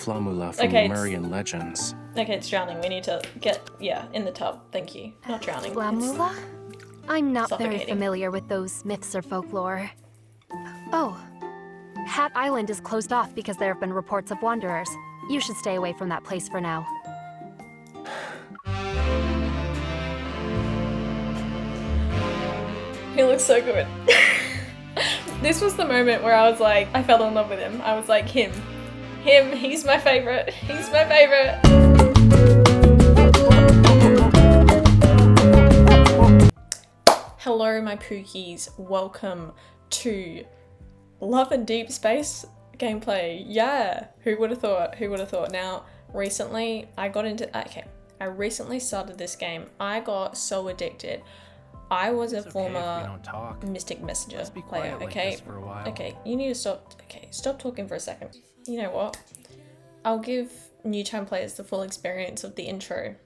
Flamula from Okay, Lemurian legends. Okay, it's drowning. We need to get, in the tub. Thank you. Not drowning. Flamula? I'm not very suffocating. familiar with those myths or folklore. Oh, Hat Island is closed off because there have been reports of wanderers. You should stay away from that place for now. He looks so good. This was the moment where I was like, I fell in love with him. I was like, him, he's my favorite. He's my favorite. Hello, my pookies. Welcome to Love and Deepspace gameplay. Yeah, who would have thought? Who would have thought? Now, recently I recently started this game. I got so addicted. I was a former Mystic Messenger player, okay? Okay, you need to stop. Okay, stop talking for a second. You know what? I'll give new time players the full experience of the intro.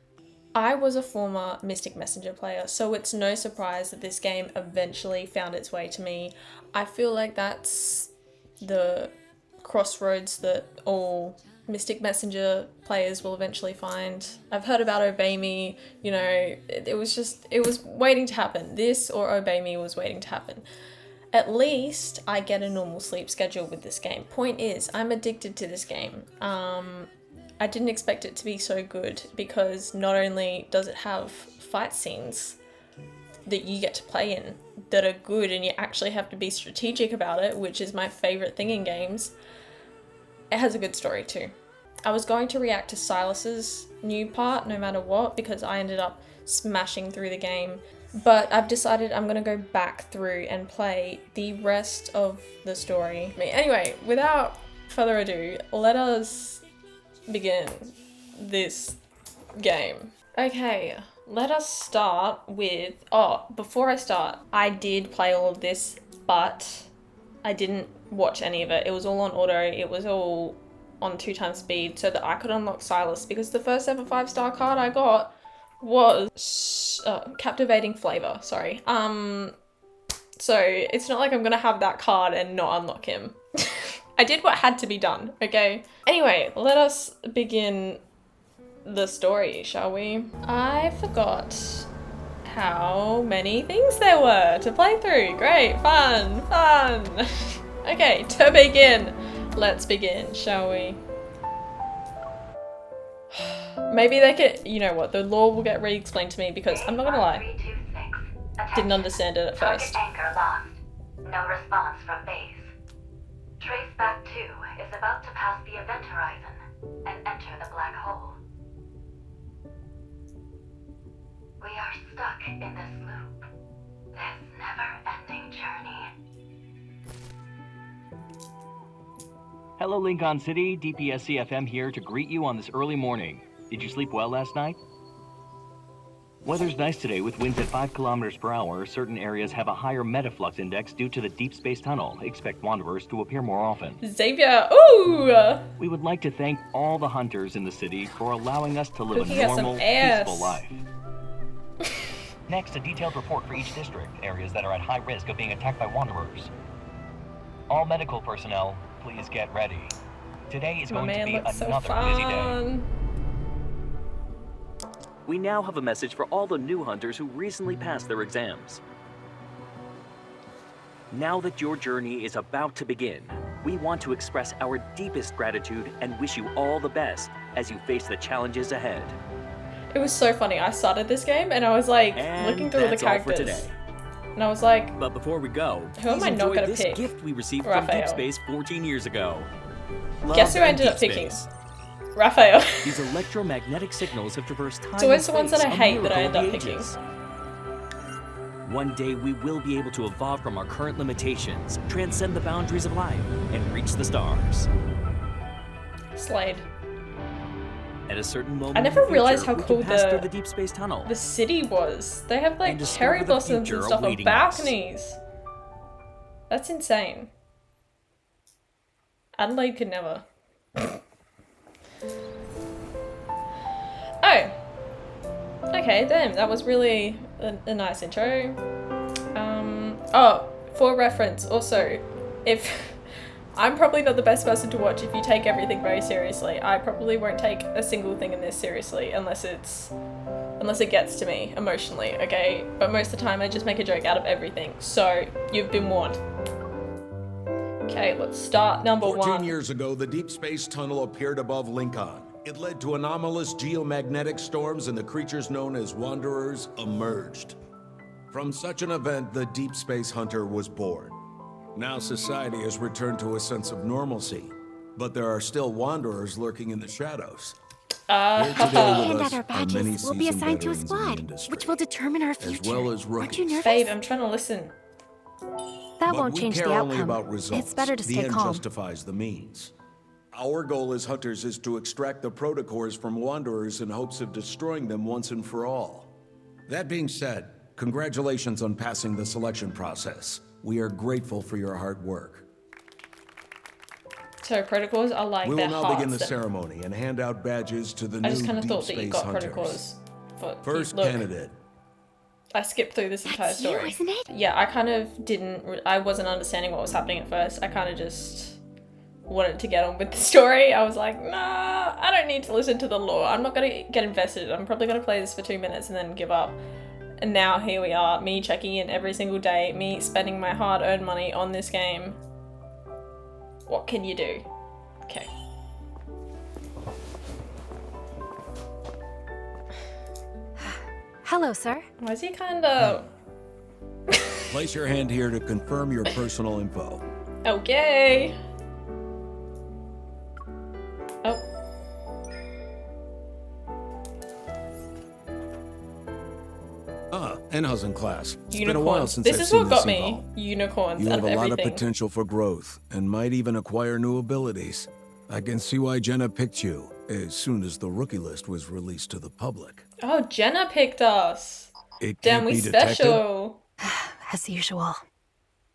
I was a former Mystic Messenger player, so it's no surprise that this game eventually found its way to me. I feel like that's the crossroads that all Mystic Messenger players will eventually find. I've heard about Obey Me, you know, it was waiting to happen. This or Obey Me was waiting to happen. At least I get a normal sleep schedule with this game. Point is, I'm addicted to this game. I didn't expect it to be so good because not only does it have fight scenes that you get to play in that are good and you actually have to be strategic about it, which is my favorite thing in games, it has a good story too. I was going to react to Silas's new part no matter what because I ended up smashing through the game, but I've decided I'm going to go back through and play the rest of the story. Anyway, without further ado, let us begin this game. Okay, let us start with, before I start, I did play all of this, but I didn't watch any of it. It was all on auto, it was all on 2x speed so that I could unlock Silas, because the first ever 5-star card I got was Captivating Flavor, sorry. So it's not like I'm gonna have that card and not unlock him. I did what had to be done, okay? Anyway, let us begin the story, shall we? I forgot how many things there were to play through. Great, fun. Okay, to begin, let's begin, shall we? Maybe they could, you know what, the lore will get re-explained to me because I'm not gonna lie, didn't understand it at first. Anchor lost. No response from base. Traceback 2 is about to pass the event horizon and enter the black hole. We are stuck in this loop, this never-ending journey. Hello, Linkon City. DPSC-FM here to greet you on this early morning. Did you sleep well last night? Weather's nice today with winds at 5 kilometers per hour. Certain areas have a higher metaflux index due to the Deepspace tunnel. Expect wanderers to appear more often. Xavier, ooh! We would like to thank all the hunters in the city for allowing us to live Pookie a got some normal, ass. peaceful life. Next, a detailed report for each district, areas that are at high risk of being attacked by wanderers. All medical personnel, please get ready. Today is going to be another busy day. We now have a message for all the new hunters who recently passed their exams. Now that your journey is about to begin, we want to express our deepest gratitude and wish you all the best as you face the challenges ahead. It was so funny. I started this game and I was like looking through all the characters. All for today. And I was like, but before we go, who am I not enjoy gonna this pick? gift we received Raphael. from Deepspace 14 years ago. Guess who I ended up picking? Raphael. These electromagnetic signals have traversed time So it's the and ones that I space, a hate that I miracle end of up the picking. ages. One day we will be able to evolve from our current limitations, transcend the boundaries of life, and reach the stars. Slade. At a certain moment I never in the realized future, how we cool can pass through the deep space tunnel. the city was. They have like And discover cherry the blossoms future and stuff on awaiting us. balconies. That's insane. Adelaide could never. Oh. Okay, damn, that was really a nice intro. Oh, for reference, also, if I'm probably not the best person to watch if you take everything very seriously. I probably won't take a single thing in this seriously unless it gets to me emotionally, okay? But most of the time I just make a joke out of everything. So you've been warned. Okay, let's start number 1. 14 years ago, the deep space tunnel appeared above Linkon. It led to anomalous geomagnetic storms, and the creatures known as Wanderers emerged. From such an event, the Deep Space Hunter was born. Now society has returned to a sense of normalcy, but there are still Wanderers lurking in the shadows. Here today with And us our are many badges will be seasoned assigned to a veterans in the squad, industry, which will determine our future. as well as Aren't you rookies. nervous? Babe, I'm trying to listen. That But won't we change care the only outcome. about results. It's better to The stay end calm. justifies the means. Our goal as hunters is to extract the protocores from Wanderers in hopes of destroying them once and for all. That being said, congratulations on passing the selection process. We are grateful for your hard work. So protocols are like We their will now hearts. begin the then. ceremany and hand out badges to the I just new kind of Deep thought that you Space got Hunters. protocols. For, First look, candidate. I skipped through this entire That's you, story. isn't it? Yeah, I kind of I wasn't understanding what was happening at first. I kind of just wanted to get on with the story. I was like, nah, I don't need to listen to the lore. I'm not going to get invested. I'm probably going to play this for 2 minutes and then give up. And now here we are, me checking in every single day, me spending my hard-earned money on this game. What can you do? Okay. Hello, sir. Why is he kind of... Place your hand here to confirm your personal info. Okay. Oh. Enha's in class. It's been a Unicorns. while since This I've is seen what got me. evolve. Unicorns You out have of a lot everything. of potential for growth and might even acquire new abilities. I can see why Jenna picked you as soon as the rookie list was released to the public. Oh, Jenna picked us. It Damn, can't we be detected. special. As usual.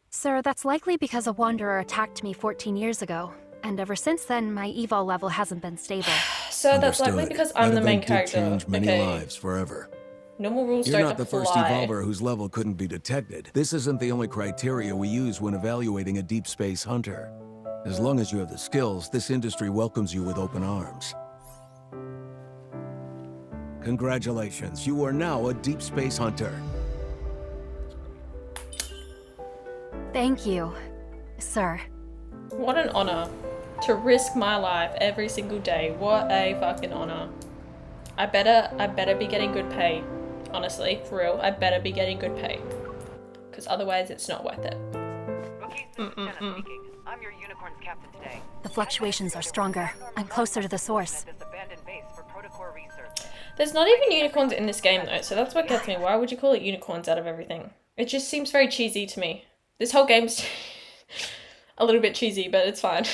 Sir, that's likely because a wanderer attacked me 14 years ago. And ever since then, my evol level hasn't been stable. So that's likely Understood. because I'm That the main event did character. change many Okay. lives forever. Normal rules You're don't not the first apply. evolver whose level couldn't be detected. This isn't the only criteria we use when evaluating a deep space hunter. As long as you have the skills, this industry welcomes you with open arms. Congratulations, you are now a deep space hunter. Thank you, sir. What an honor. To risk my life every single day. What a fucking honor. I better be getting good pay. Honestly, for real, I better be getting good pay. Because otherwise it's not worth it. Rookies, this is Jenna speaking. I'm your unicorn's captain today. The fluctuations are stronger. I'm closer to the source. This abandoned base for protocore research. There's not even unicorns in this game though, so that's what gets me. Why would you call it unicorns out of everything? It just seems very cheesy to me. This whole game's a little bit cheesy, but it's fine.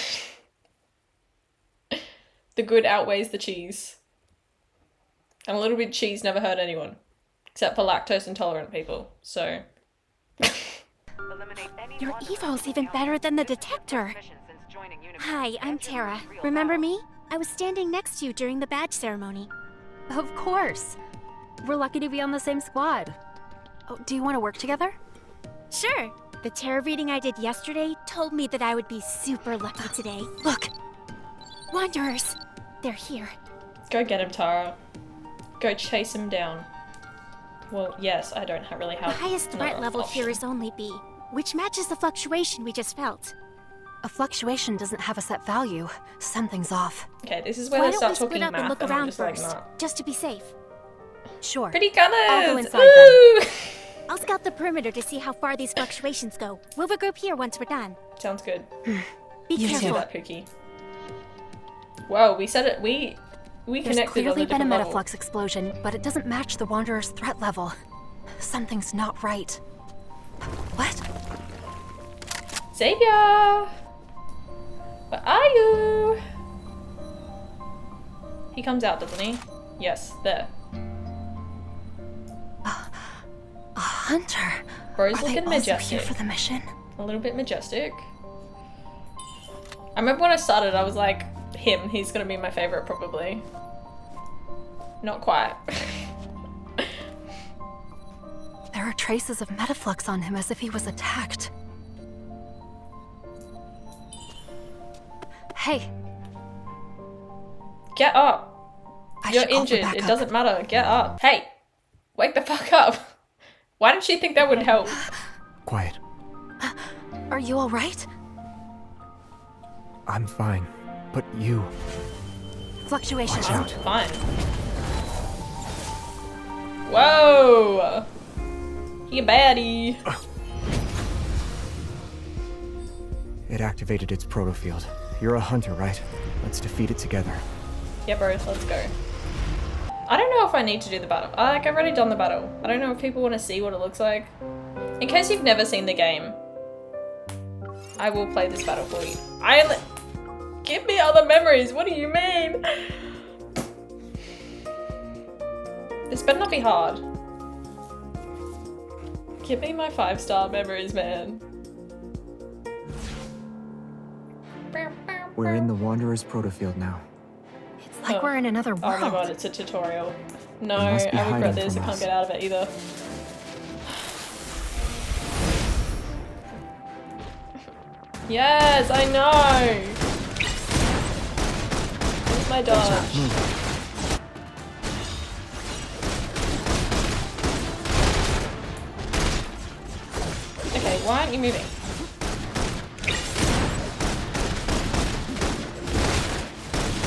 The good outweighs the cheese. And a little bit of cheese never hurt anyone. Except for lactose intolerant people, so... Eliminate any Your wanderers evol's from even the better than the council. detector. Mission since joining Unicorn. Hi, I'm And Tara. your real Remember power. me? I was standing next to you during the badge ceremony. Of course. We're lucky to be on the same squad. Oh, do you want to work together? Sure. The tarot reading I did yesterday told me that I would be super lucky today. Look, Wanderers! They're here. Go get him, Tara. Go chase him down. Well, yes, I don't really have The highest threat another level option. here is only B, which matches the fluctuation we just felt. a fluctuation doesn't have a set value. Something's off. Okay, this is where Why they don't start we split talking up math, and look I'm around just like, first, nah. just to be safe? Sure. Pretty colors! I'll go inside Ooh! I'll scout the perimeter to see how far these fluctuations go. We'll regroup here once we're done. Sounds good. Be You Do too. careful. that, Pookie. Whoa, we said it. We There's connected on clearly a been a different level. metaflux explosion, but it doesn't match the Wanderer's threat level. Something's not right. What? Xavier! Where are you? He comes out, doesn't he? Yes, there. A hunter? Bro's Are they looking also majestic. here for the mission? A little bit majestic. I remember when I started, I was like, him, he's gonna be my favorite probably. Not quite. There are traces of metaflux on him as if he was attacked. Hey, Get up. I You're should call for injured. It backup. doesn't matter. Get up. Hey, wake the fuck up. Why did she think that would help? Quiet. Are you alright? I'm fine. But you... Fluctuations. Watch out. Fine. Whoa! He a baddie. It activated its protofield. You're a hunter, right? Let's defeat it together. Yeah, bro, let's go. I don't know if I need to do the battle. I've already done the battle. I don't know if people want to see what it looks like. In case you've never seen the game, I will play this battle for you. Give me other memories. What do you mean? This better not be hard. Give me my 5-star memories, man. We're in the Wanderer's protofield now. It's like we're in another world. Oh my god, it's a tutorial. No, They must be I regret hiding this. I from can't us. get out of it either. Yes, I know! Where's my dodge? Okay, why aren't you moving?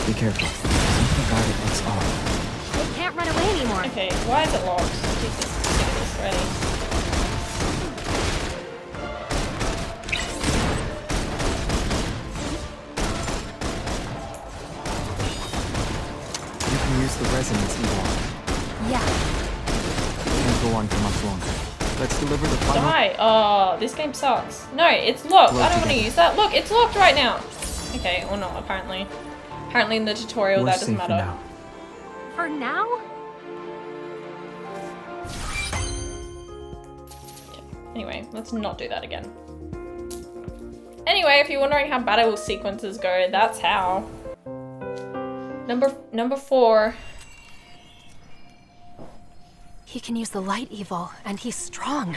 Be careful. Something about it looks off. We can't run away anymore. Okay, why is it locked? Jesus, sick of this already. You can use the resonance evil. Yeah. Can't go on for much longer. Let's deliver the final... Die! Oh, this game sucks. No, it's locked. I don't want to use that. Look, it's locked right now. Okay, or not, apparently. Apparently in the tutorial We're that doesn't safe for matter. now. For now? Anyway, let's not do that again. Anyway, if you're wondering how battle sequences go, that's how. Number 4. He can use the light evil, and he's strong.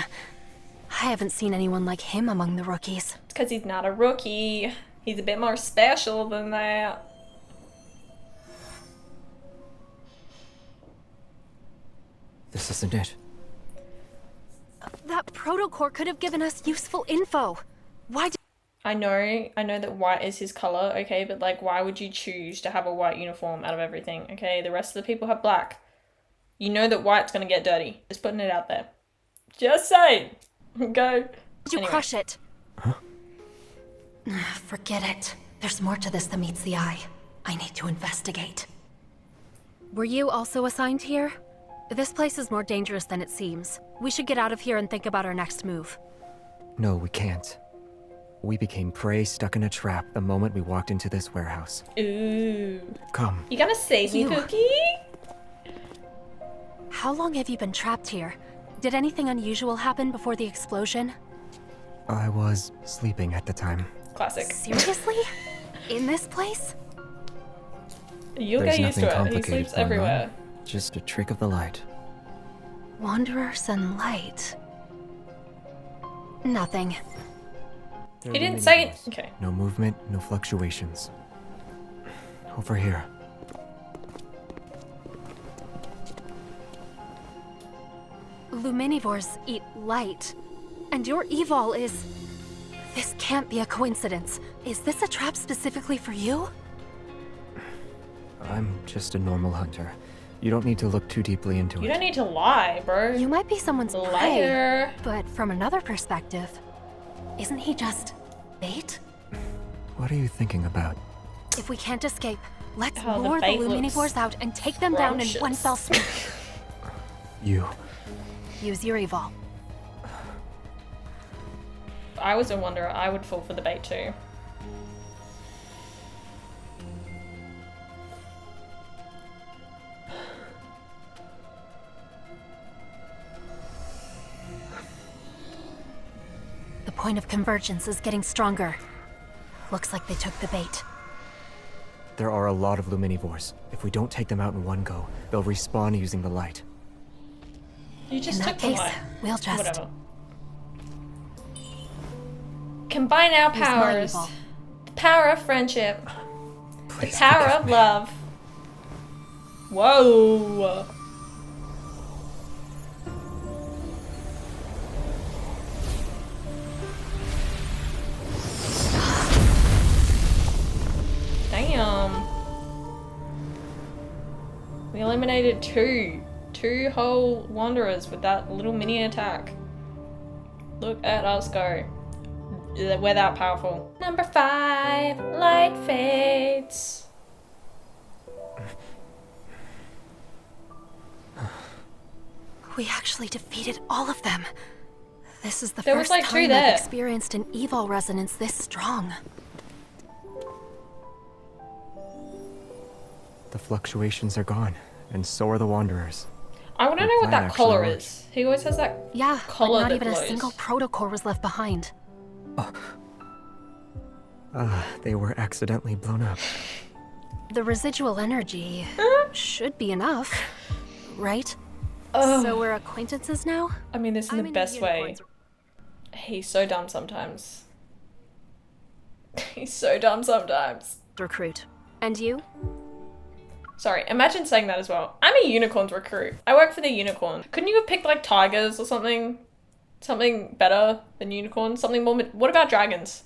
I haven't seen anyone like him among the rookies. It's because he's not a rookie. He's a bit more special than that. This isn't it. That protocore could have given us useful info. Why did... I know that white is his color, okay, but like, why would you choose to have a white uniform out of everything, okay? The rest of the people have black. You know that white's gonna get dirty. Just putting it out there. Just saying. Go. Did you Anyway. crush it? Huh? Forget it. There's more to this than meets the eye. I need to investigate. Were you also assigned here? This place is more dangerous than it seems. We should get out of here and think about our next move. No, we can't. We became prey stuck in a trap the moment we walked into this warehouse. Ooh. Come. You gonna save me, You. Cookie? How long have you been trapped here? Did anything unusual happen before the explosion? I was sleeping at the time. Classic. Seriously? In this place? You'll There's get used to nothing it. He complicated sleeps going on. everywhere. Just a trick of the light. Wanderers and light. Nothing. They're He didn't luminaries. say it. Okay. No movement, no fluctuations. Over here. Luminivores eat light. And your evol is... This can't be a coincidence. Is this a trap specifically for you? I'm just a normal hunter. You don't need to look too deeply into You it. don't need to lie, bro. You might be someone's prey, Liar. but from another perspective, isn't he just bait? What are you thinking about? If we can't escape, let's Oh, the lure the bait Luminivores looks out and take them down in one scrumptious. fell swoop. You. Use your evol. If I was a wanderer, I would fall for the bait too. The point of convergence is getting stronger. Looks like they took the bait. There are a lot of Luminivores. If we don't take them out in one go, they'll respawn using the light. You just In took that the case, light. we'll just Whatever. Combine our use my powers. evil. The power of friendship. place. Power forgive of me. love. Whoa. Damn. We eliminated two whole wanderers with that little mini attack. Look at us go. We're that powerful. Number 5, light fades. We actually defeated all of them. This is the There was, first like, 2 time there. I've experienced an evil resonance this strong. The fluctuations are gone, and so are the Wanderers. I want to Your know what plan that actually color worked. is. He always has that Yeah, but color not that even glows. a single protocore was left behind. They were accidentally blown up. The residual energy should be enough, right? Ugh. So we're acquaintances now? I mean this in I'm the in best way. unicorns. He's so dumb sometimes. He's so dumb sometimes. Recruit. And you? Sorry, imagine saying that as well. I'm a unicorns recruit. I work for the unicorn. Couldn't you have picked like tigers or something? Something better than unicorns? Something more... What about dragons?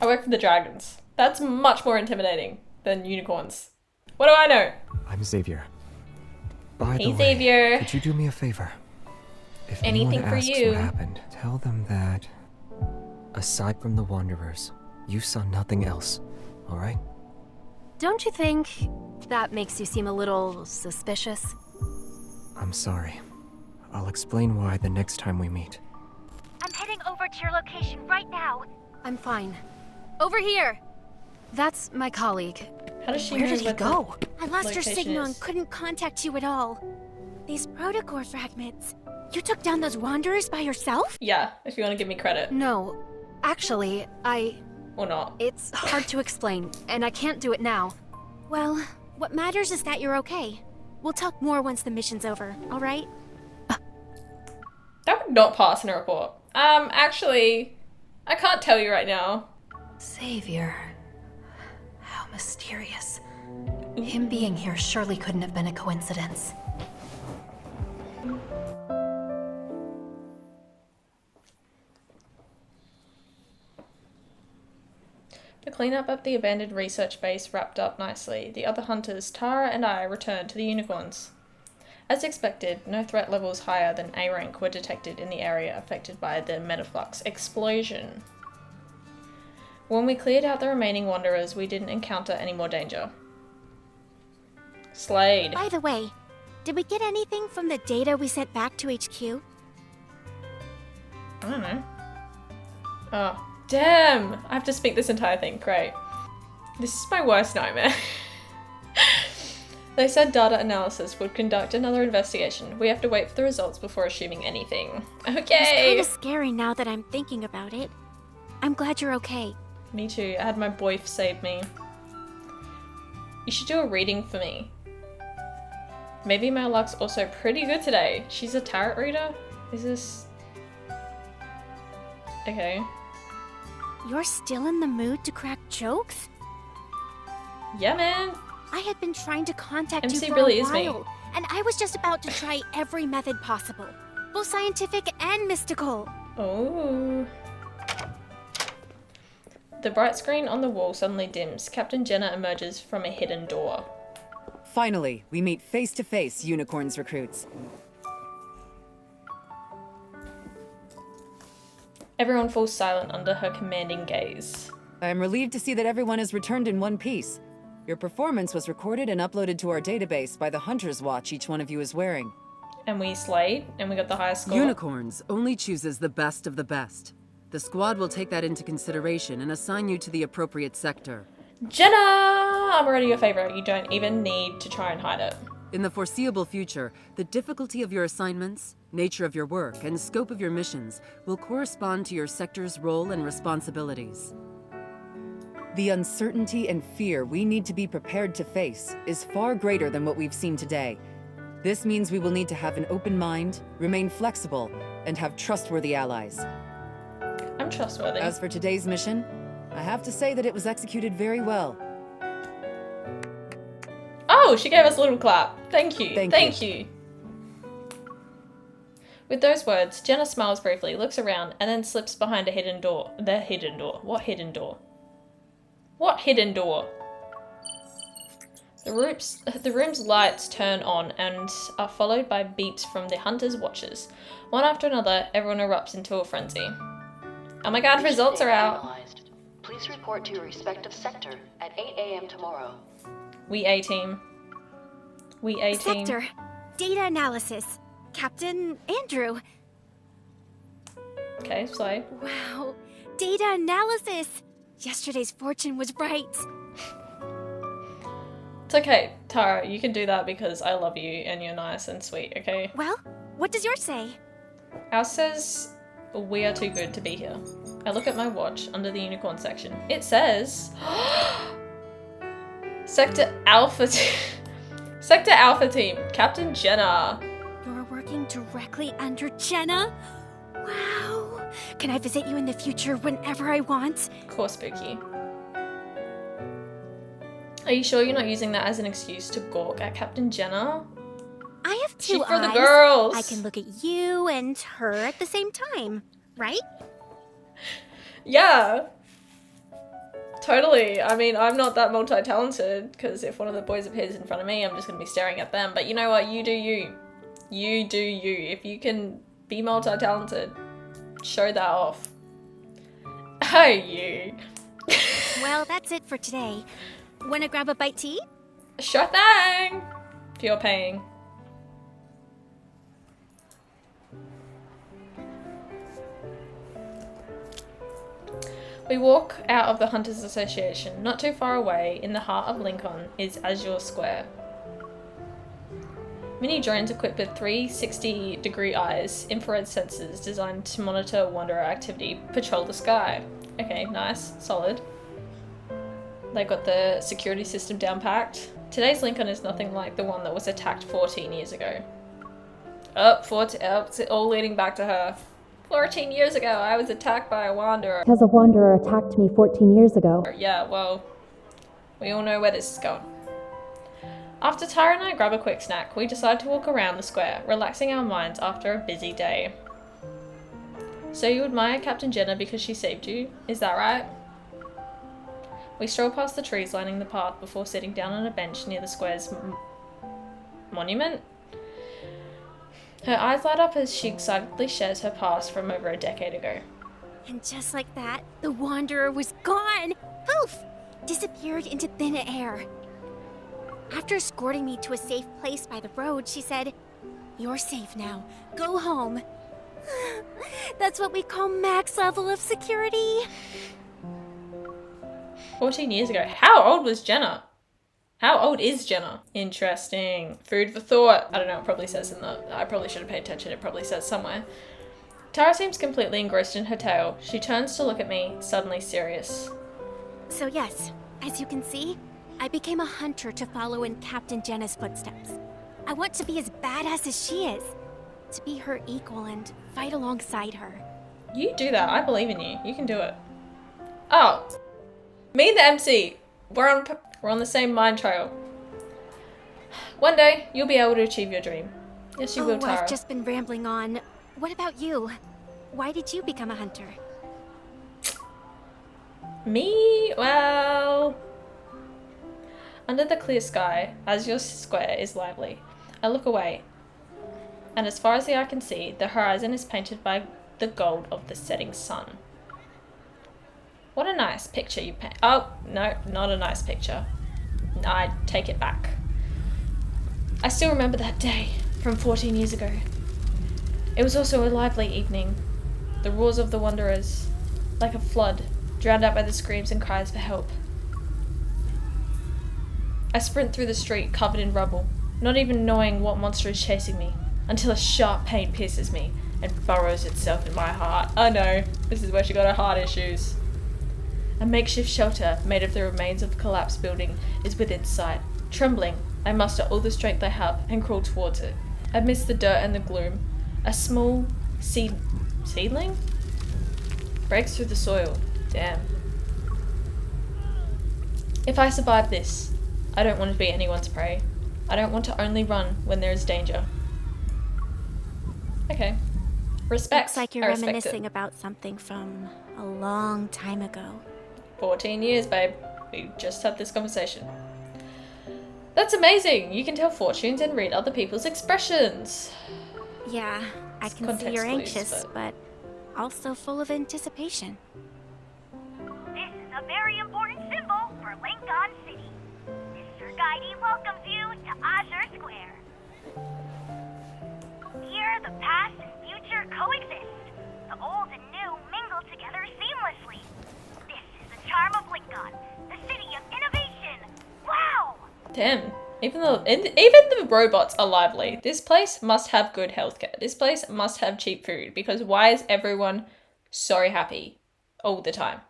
I work for the dragons. That's much more intimidating than unicorns. What do I know? I'm Xavier. By Hey, the way, Xavier. could you do me a favor? If Anything anyone for asks you. what happened, tell them that, aside from the Wanderers, you saw nothing else, alright? Don't you think that makes you seem a little suspicious? I'm sorry. I'll explain why the next time we meet. I'm heading over to your location right now. I'm fine. Over here! That's my colleague. How does she Where know did he what the go? I lost your location signal is? and couldn't contact you at all. These protocore fragments. You took down those wanderers by yourself? Yeah, if you want to give me credit. No. Actually, Or not. It's hard to explain, and I can't do it now. Well, what matters is that you're okay. We'll talk more once the mission's over, alright? That would not pass in a report. Actually, I can't tell you right now. Savior. How mysterious. Him being here surely couldn't have been a coincidence. The cleanup of the abandoned research base wrapped up nicely. The other hunters, Tara and I, returned to the unicorns. As expected, no threat levels higher than A rank were detected in the area affected by the Metaflux explosion. When we cleared out the remaining wanderers, we didn't encounter any more danger. Slade. By the way, did we get anything from the data we sent back to HQ? I don't know. Oh, damn! I have to speak this entire thing. Great. This is my worst nightmare. They said data analysis would conduct another investigation. We have to wait for the results before assuming anything. It's Okay! kinda scary now that I'm thinking about it. I'm glad you're okay. Me too. I had my boyf save me. You should do a reading for me. Maybe my luck's also pretty good today. She's a tarot reader? Is this... Okay. You're still in the mood to crack jokes? Yeah, man! I had been trying to contact MC you for really a is me. while, and I was just about to try every method possible, both scientific and mystical. Oh. The bright screen on the wall suddenly dims. Captain Jenna emerges from a hidden door. Finally, we meet face to face, unicorns recruits. Everyone falls silent under her commanding gaze. I am relieved to see that everyone has returned in one piece. Your performance was recorded and uploaded to our database by the Hunter's Watch each one of you is wearing. And we slayed, and we got the highest score. Unicorns only chooses the best of the best. The squad will take that into consideration and assign you to the appropriate sector. Jenna! I'm already your favorite. You don't even need to try and hide it. In the foreseeable future, the difficulty of your assignments, nature of your work, and scope of your missions will correspond to your sector's role and responsibilities. The uncertainty and fear we need to be prepared to face is far greater than what we've seen today. This means we will need to have an open mind, remain flexible, and have trustworthy allies. I'm trustworthy. As for today's mission, I have to say that it was executed very well. Oh, she gave us a little clap. Thank you. Thank you. With those words, Jenna smiles briefly, looks around, and then slips behind a hidden door. The hidden door. What hidden door? What hidden door? The room's lights turn on and are followed by beeps from the hunters' watchers. One after another, everyone erupts into a frenzy. Oh my god, results are out. Please report to your respective sector at 8 a.m. tomorrow. We A-team. We A-team. Sector. Data analysis. Captain Andrew. Okay, so. Wow. Data analysis. Yesterday's fortune was right. It's okay, Tara, you can do that because I love you and you're nice and sweet, okay? Well, what does yours say? Ours says, we are too good to be here. I look at my watch under the unicorn section. It says, Sector Alpha Team, Captain Jenna. You're working directly under Jenna? Wow. Can I visit you in the future whenever I want? Core spooky. Are you sure you're not using that as an excuse to gawk at Captain Jenna? I have two She's for the eyes. girls. I can look at you and her at the same time, right? Yeah. Totally. I mean, I'm not that multi-talented because if one of the boys appears in front of me, I'm just going to be staring at them. But you know what? You do you. You do you. If you can be multi-talented, show that off. Oh, you. Well, that's it for today. Wanna grab a bite to eat? Sure thing. If you're paying. We walk out of the Hunters Association. Not too far away, in the heart of Linkon, is Azure Square. Mini drones equipped with 360-degree eyes, infrared sensors designed to monitor wanderer activity, patrol the sky. Okay, nice, solid. They got the security system down packed. Today's Linkon is nothing like the one that was attacked 14 years ago. It's all leading back to her. 14 years ago, I was attacked by a wanderer. Because a wanderer attacked me 14 years ago. Yeah, well, we all know where this is going. After Tara and I grab a quick snack, we decide to walk around the square, relaxing our minds after a busy day. So you admire Captain Jenna because she saved you, is that right? We stroll past the trees lining the path before sitting down on a bench near the square's monument. Her eyes light up as she excitedly shares her past from over a decade ago. And just like that, the Wanderer was gone! Poof! Disappeared into thin air. After escorting me to a safe place by the road, she said, "You're safe now. Go home." That's what we call max level of security. 14 years ago. How old was Jenna? How old is Jenna? Interesting. Food for thought. I don't know, it probably says in the... I probably should have paid attention, it probably says somewhere. Tara seems completely engrossed in her tale. She turns to look at me, suddenly serious. So yes, as you can see, I became a hunter to follow in Captain Jenna's footsteps. I want to be as badass as she is. To be her equal and fight alongside her. You do that. I believe in you. You can do it. Oh. Me and the MC. We're on the same mind trail. One day, you'll be able to achieve your dream. Yes, you will, Tara. I've just been rambling on. What about you? Why did you become a hunter? Me? Well... Under the clear sky, Azure Square is lively. I look away, and as far as the eye can see, the horizon is painted by the gold of the setting sun. What a nice picture you paint. Oh, no, not a nice picture. I take it back. I still remember that day from 14 years ago. It was also a lively evening. The roars of the wanderers, like a flood, drowned out by the screams and cries for help. I sprint through the street covered in rubble, not even knowing what monster is chasing me, until a sharp pain pierces me and burrows itself in my heart. Oh no, this is where she got her heart issues. A makeshift shelter made of the remains of a collapsed building is within sight. Trembling, I muster all the strength I have and crawl towards it. Amidst the dirt and the gloom, a small seedling breaks through the soil. Damn. If I survive this, I don't want to be anyone's prey. I don't want to only run when there is danger. Okay. Respect. Looks like you're I respect reminiscing it. about something from a long time ago. 14 years, babe. We just had this conversation. That's amazing! You can tell fortunes and read other people's expressions. Yeah, I It's can see you're context clues, anxious, but also full of anticipation. This is a very important symbol for Linkon City. Mr. Guidey welcomes you to Azure Square. Here, the past and future coexist. The old and new mingle together seamlessly. This is the charm of Linkon, the city of innovation. Wow! Damn. Even the robots are lively. This place must have good healthcare. This place must have cheap food, because why is everyone so happy all the time?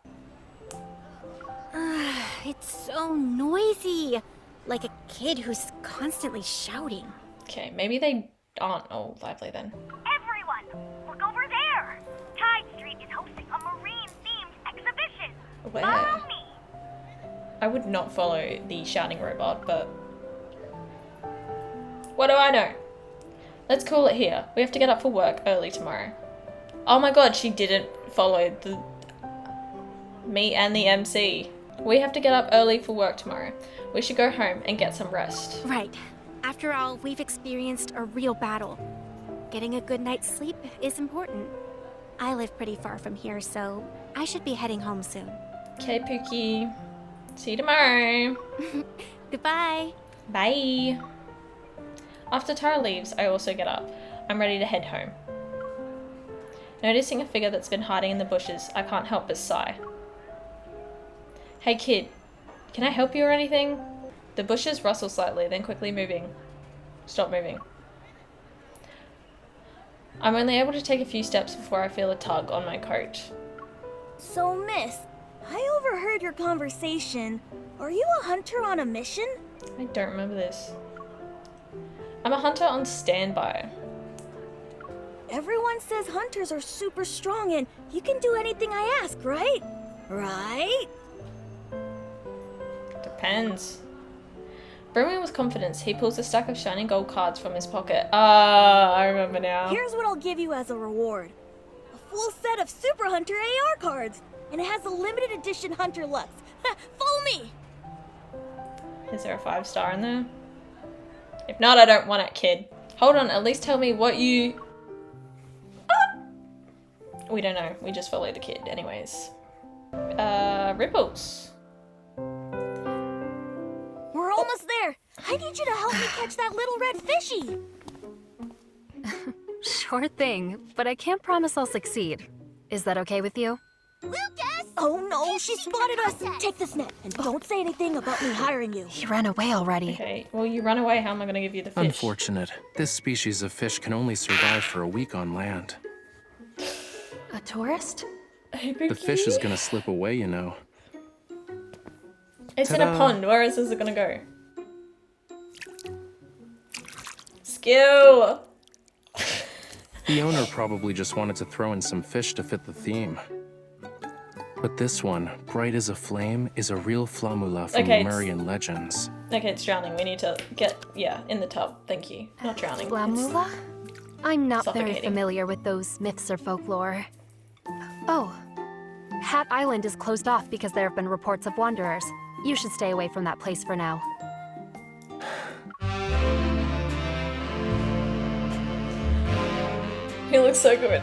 It's so noisy. Like a kid who's constantly shouting. Okay, maybe they aren't all lively then. Everyone, look over there. Tide Street is hosting a marine-themed exhibition. Where? Follow me. I would not follow the shouting robot, but what do I know? Let's call it here. We have to get up for work early tomorrow. Oh my god, she didn't follow me and the MC. We have to get up early for work tomorrow. We should go home and get some rest. Right. After all, we've experienced a real battle. Getting a good night's sleep is important. I live pretty far from here, so I should be heading home soon. Okay, Pookie. See you tomorrow. Goodbye. Bye. After Tara leaves, I also get up. I'm ready to head home. Noticing a figure that's been hiding in the bushes, I can't help but sigh. Hey kid, can I help you or anything? The bushes rustle slightly, then quickly stop moving. I'm only able to take a few steps before I feel a tug on my coat. So, miss, I overheard your conversation. Are you a hunter on a mission? I don't remember this. I'm a hunter on standby. Everyone says hunters are super strong and you can do anything I ask, right? Right? Depends. Brimming with confidence, he pulls a stack of shining gold cards from his pocket. Ah, I remember now. Here's what I'll give you as a reward. A full set of Super Hunter AR cards. And it has a limited edition Hunter Lux. Follow me! Is there a 5-star in there? If not, I don't want it, kid. Hold on, at least tell me what you... Ah! We don't know. We just follow the kid anyways. Ripples. We're almost there. I need you to help me catch that little red fishy. Sure thing, but I can't promise I'll succeed. Is that okay with you? Lucas! Oh no, she spotted us! Take this net, and don't say anything about me hiring you. He ran away already. Okay, well you run away, how am I gonna give you the fish? Unfortunate. This species of fish can only survive for a week on land. A tourist? Hey, The fish is gonna slip away, you know. It's in a Ta-da. pond, where else is it gonna go? Skill! The owner probably just wanted to throw in some fish to fit the theme. But this one, bright as a flame, is a real flamula from Okay, Lemurian legends. Okay, it's drowning. We need to get, in the tub. Thank you. Not drowning. Flamula? I'm not very suffocating. familiar with those myths or folklore. Oh, Hat Island is closed off because there have been reports of wanderers. You should stay away from that place for now. He looks so good.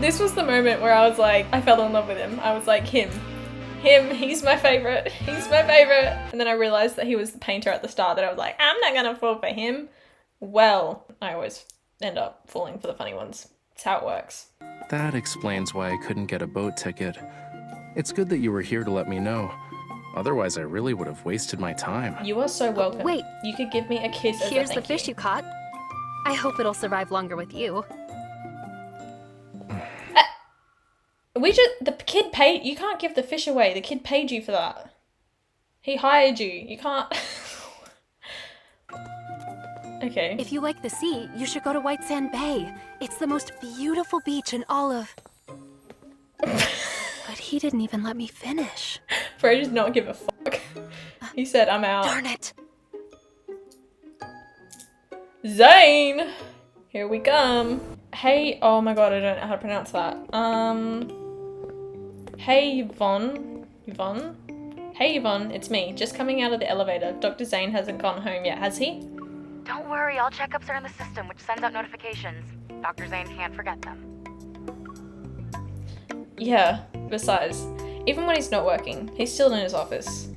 This was the moment where I was like, I fell in love with him. I was like, him, he's my favorite, he's my favorite. And then I realized that he was the painter at the start, that I was like, I'm not gonna fall for him. Well, I always end up falling for the funny ones. It's how it works. That explains why I couldn't get a boat ticket. It's good that you were here to let me know. Otherwise, I really would have wasted my time. You are so welcome. Wait. You could give me a kiss as a Here's the thank fish you caught. I hope it'll survive longer with you. The kid paid, you can't give the fish away. The kid paid you for that. He hired you. You can't. Okay. If you like the sea, you should go to White Sand Bay. It's the most beautiful beach in all of... But he didn't even let me finish. Frey does not give a fuck. He said, I'm out. Darn it. Zayne! Here we come. Hey, oh my god, I don't know how to pronounce that. Hey Yvonne? Yvonne? Hey Yvonne, it's me. Just coming out of the elevator. Dr. Zayne hasn't gone home yet, has he? Don't worry, all checkups are in the system, which sends out notifications. Dr. Zayne can't forget them. Yeah, besides, even when he's not working, he's still in his office.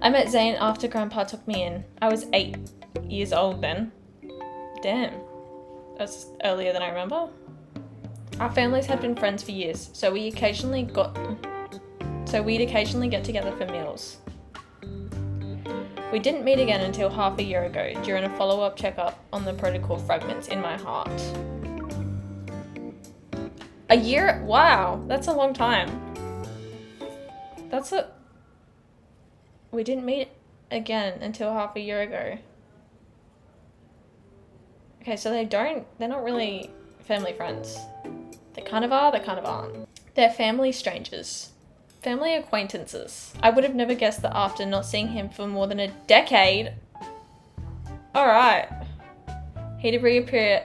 I met Zayne after Grandpa took me in. I was 8 years old then. Damn. That's earlier than I remember. Our families had been friends for years, so we'd occasionally get together for meals. We didn't meet again until half a year ago during a follow-up checkup on the protocol fragments in my heart. A year? Wow, that's a long time. We didn't meet again until half a year ago. Okay, so they're not really family friends. They kind of are, they kind of aren't. They're family strangers. Family acquaintances. I would have never guessed that after not seeing him for more than a decade. Alright. He'd reappear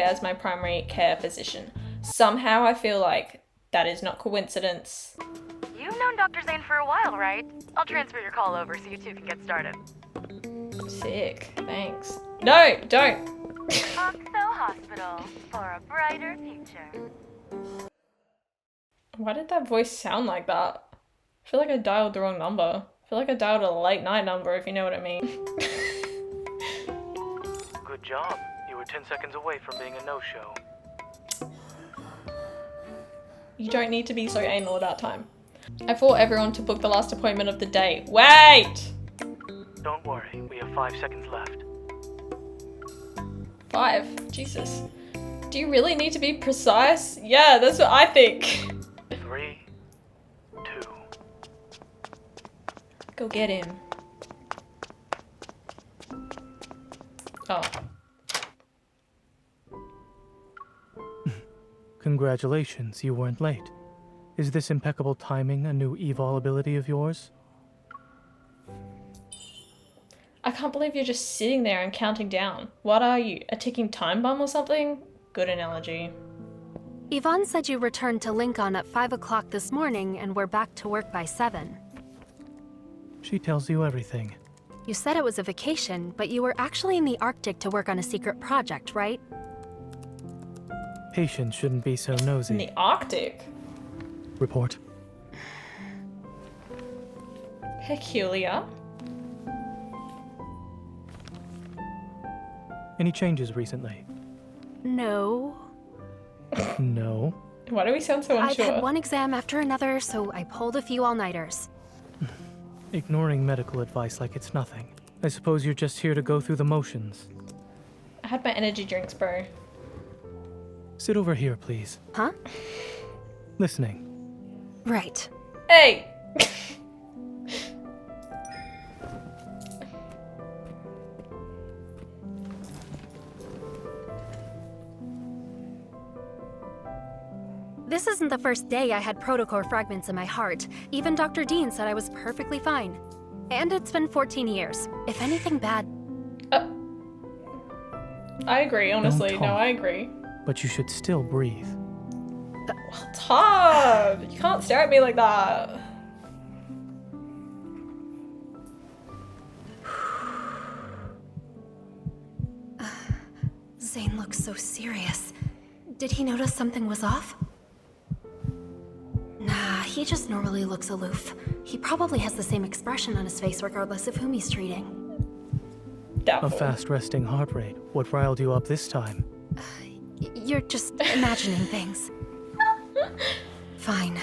as my primary care physician. Somehow I feel like that is not coincidence. You've known Dr. Zayne for a while, right? I'll transfer your call over so you two can get started. Sick. Thanks. No, don't. Oxo Hospital for a brighter future. Why did that voice sound like that? I feel like I dialed the wrong number. I feel like I dialed a late night number, if you know what I mean. Good job. You were 10 seconds away from being a no-show. You don't need to be so anal about time. I thought everyone to book the last appointment of the day. Wait! Don't worry, we have 5 seconds left. 5? Jesus. Do you really need to be precise? Yeah, that's what I think. 3, 2. Go get him. Oh. Congratulations, you weren't late. Is this impeccable timing a new evol ability of yours? I can't believe you're just sitting there and counting down. What are you, a ticking time bomb or something? Good analogy. Yvonne said you returned to Linkon at 5 o'clock this morning and were back to work by 7. She tells you everything. You said it was a vacation, but you were actually in the Arctic to work on a secret project, right? Patients shouldn't be so nosy. In the Arctic? Report. Peculiar. Any changes recently? No. No. Why do we sound so unsure? I've had one exam after another, so I pulled a few all-nighters. Ignoring medical advice like it's nothing. I suppose you're just here to go through the motions. I had my energy drinks, bro. Sit over here, please. Huh? Listening. Right. Hey! This isn't the first day I had protocore fragments in my heart. Even Dr. Dean said I was perfectly fine. And it's been 14 years. If anything bad... I agree, honestly. Don't No, talk. I agree. But you should still breathe. Well, it's hard. You can't stare at me like that. Zayne looks so serious. Did he notice something was off? Nah, he just normally looks aloof. He probably has the same expression on his face regardless of whom he's treating. A fast-resting heart rate. What riled you up this time? You're just imagining things. Fine.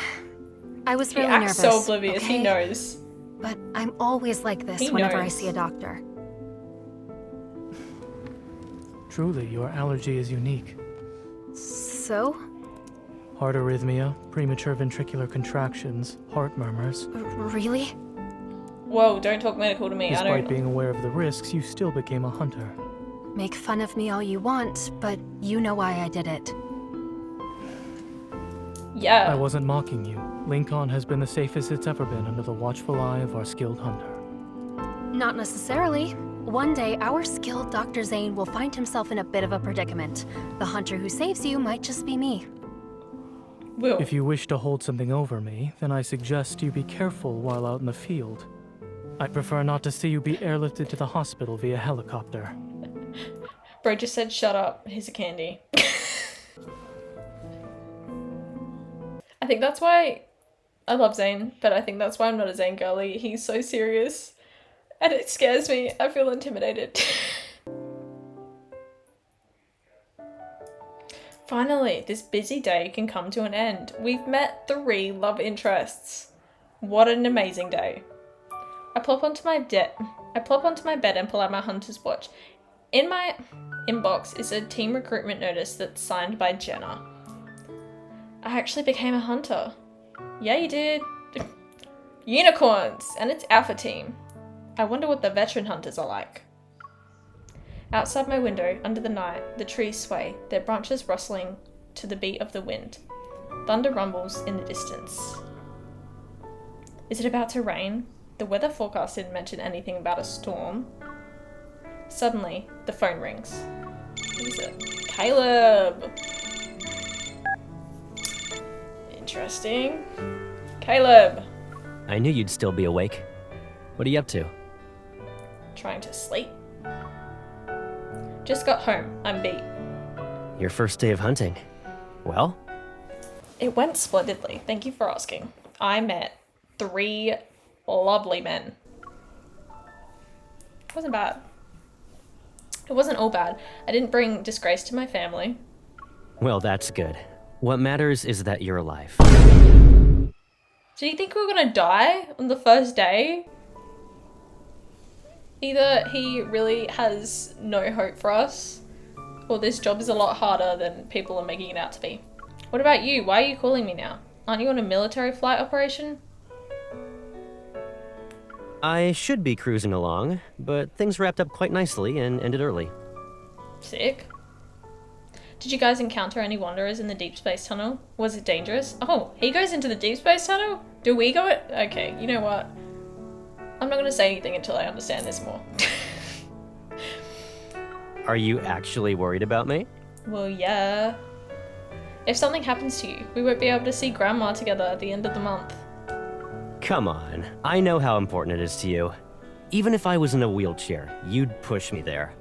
I was He really acts nervous. so oblivious, okay? he knows. But I'm always like this He whenever I knows. see a doctor. Truly, your allergy is unique. So? Heart arrhythmia, premature ventricular contractions, heart murmurs. Really? Whoa, don't talk medical to me. I Despite don't... being aware of the risks, you still became a hunter. Make fun of me all you want, but you know why I did it. Yeah. I wasn't mocking you. Linkon has been the safest it's ever been under the watchful eye of our skilled hunter. Not necessarily. One day, our skilled Dr. Zayne will find himself in a bit of a predicament. The hunter who saves you might just be me. If you wish to hold something over me, then I suggest you be careful while out in the field. I prefer not to see you be airlifted to the hospital via helicopter. Bro just said shut up, here's a candy. I think that's why I love Zayne, but I think that's why I'm not a Zayne girly. He's so serious and it scares me. I feel intimidated. Finally, this busy day can come to an end. We've met 3 love interests. What an amazing day. I plop onto my bed and pull out my hunter's watch. In my inbox is a team recruitment notice that's signed by Jenna. I actually became a hunter. Yeah, you did. Unicorns! And it's Alpha Team. I wonder what the veteran hunters are like. Outside my window, under the night, the trees sway, their branches rustling to the beat of the wind. Thunder rumbles in the distance. Is it about to rain? The weather forecast didn't mention anything about a storm. Suddenly, the phone rings. Who is it? Caleb! Interesting. Caleb! I knew you'd still be awake. What are you up to? Trying to sleep. Just got home. I'm beat. Your first day of hunting. Well? It went splendidly. Thank you for asking. I met 3 lovely men. It wasn't bad. It wasn't all bad. I didn't bring disgrace to my family. Well, that's good. What matters is that you're alive. Do you think we were gonna die on the first day? Either he really has no hope for us, or this job is a lot harder than people are making it out to be. What about you? Why are you calling me now? Aren't you on a military flight operation? I should be cruising along, but things wrapped up quite nicely and ended early. Sick. Did you guys encounter any wanderers in the deep space tunnel? Was it dangerous? Oh, he goes into the deep space tunnel? Do we go it? Okay, you know what? I'm not gonna say anything until I understand this more. Are you actually worried about me? Well, yeah. If something happens to you, we won't be able to see Grandma together at the end of the month. Come on, I know how important it is to you. Even if I was in a wheelchair, you'd push me there.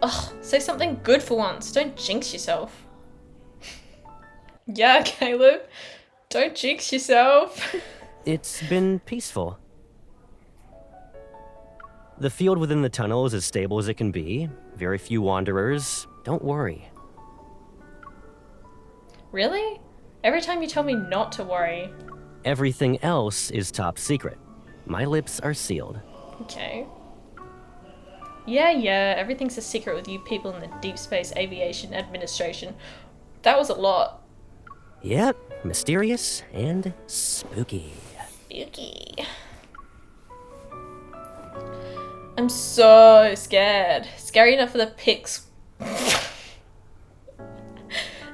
Ugh, say something good for once. Don't jinx yourself. Yeah, Caleb. Don't jinx yourself. It's been peaceful. The field within the tunnel is as stable as it can be. Very few wanderers. Don't worry. Really? Every time you tell me not to worry. Everything else is top secret. My lips are sealed. Okay. Yeah, everything's a secret with you people in the Deep Space Aviation Administration. That was a lot. Yep, mysterious and spooky. Spooky. I'm so scared. Scary enough for the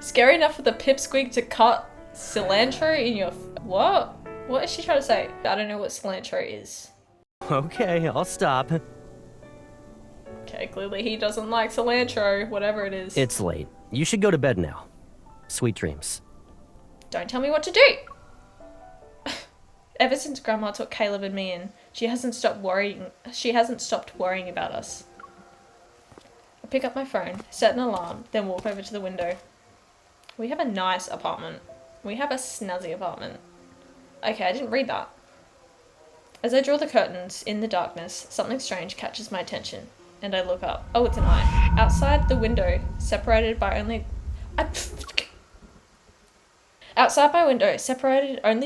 Scary enough for the pipsqueak to cut cilantro in your what? What is she trying to say? I don't know what cilantro is. Okay, I'll stop. Okay, clearly he doesn't like cilantro, whatever it is. It's late. You should go to bed now. Sweet dreams. Don't tell me what to do! Ever since Grandma took Caleb and me in, she hasn't stopped worrying about us. I pick up my phone, set an alarm, then walk over to the window. We have a nice apartment. We have a snazzy apartment. Okay, I didn't read that. As I draw the curtains in the darkness, something strange catches my attention, and I look up. Oh, it's an eye. Outside the window, separated only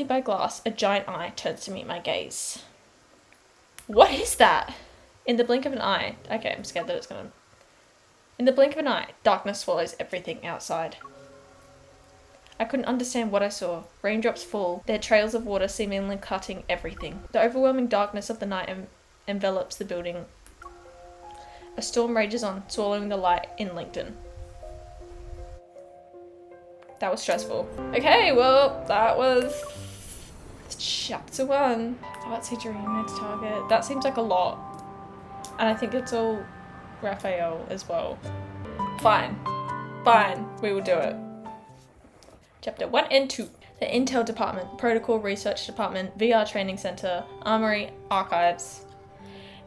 by glass, a giant eye turns to meet my gaze. What is that? In the blink of an eye. Okay, I'm scared that it's gonna... In the blink of an eye, darkness swallows everything outside. I couldn't understand what I saw. Raindrops fall, their trails of water seemingly cutting everything. The overwhelming darkness of the night envelops the building. A storm rages on, swallowing the light in Linkon. That was stressful. Okay, well, that was chapter 1. What's your dream next target? That seems like a lot. And I think it's all Raphael as well. Fine. Fine, we will do it. Chapter 1 and 2. The Intel Department, Protocol Research Department, VR Training Center, Armory, Archives.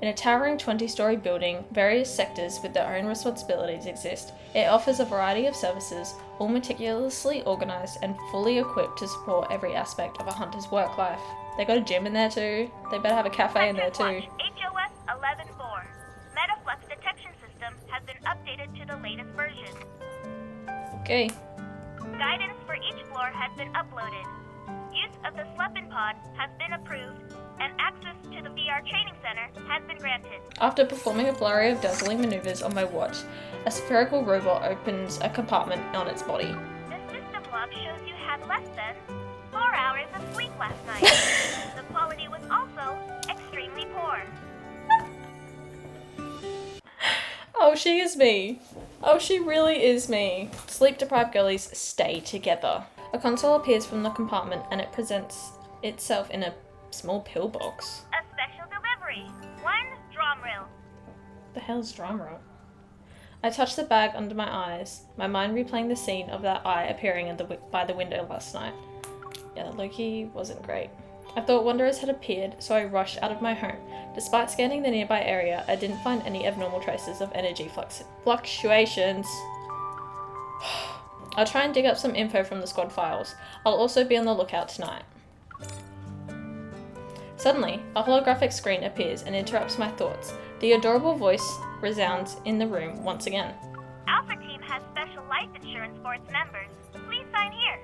In a towering 20-story building, various sectors with their own responsibilities exist. It offers a variety of services, all meticulously organized and fully equipped to support every aspect of a hunter's work life. They got a gym in there too. They better have a cafe in there too. HOS 11-4. Metaflux detection system has been updated to the latest version. Okay. Guidance for each floor has been uploaded. Use of the Sleepin' Pod has been approved, and access to the VR training center has been granted. After performing a flurry of dazzling maneuvers on my watch, a spherical robot opens a compartment on its body. The system log shows you had less than 4 hours of sleep last night. The quality was also extremely poor. Oh, she is me. Oh, she really is me. Sleep-deprived girlies stay together. A console appears from the compartment and it presents itself in a small pillbox. A special delivery. 1 drum reel. The hell's drum roll? I touched the bag under my eyes, my mind replaying the scene of that eye appearing by the window last night. Yeah, Loki wasn't great. I thought wanderers had appeared, so I rushed out of my home. Despite scanning the nearby area, I didn't find any abnormal traces of energy fluctuations. I'll try and dig up some info from the squad files. I'll also be on the lookout tonight. Suddenly, a holographic screen appears and interrupts my thoughts. The adorable voice resounds in the room once again. Alpha Team has special life insurance for its members. Please sign here.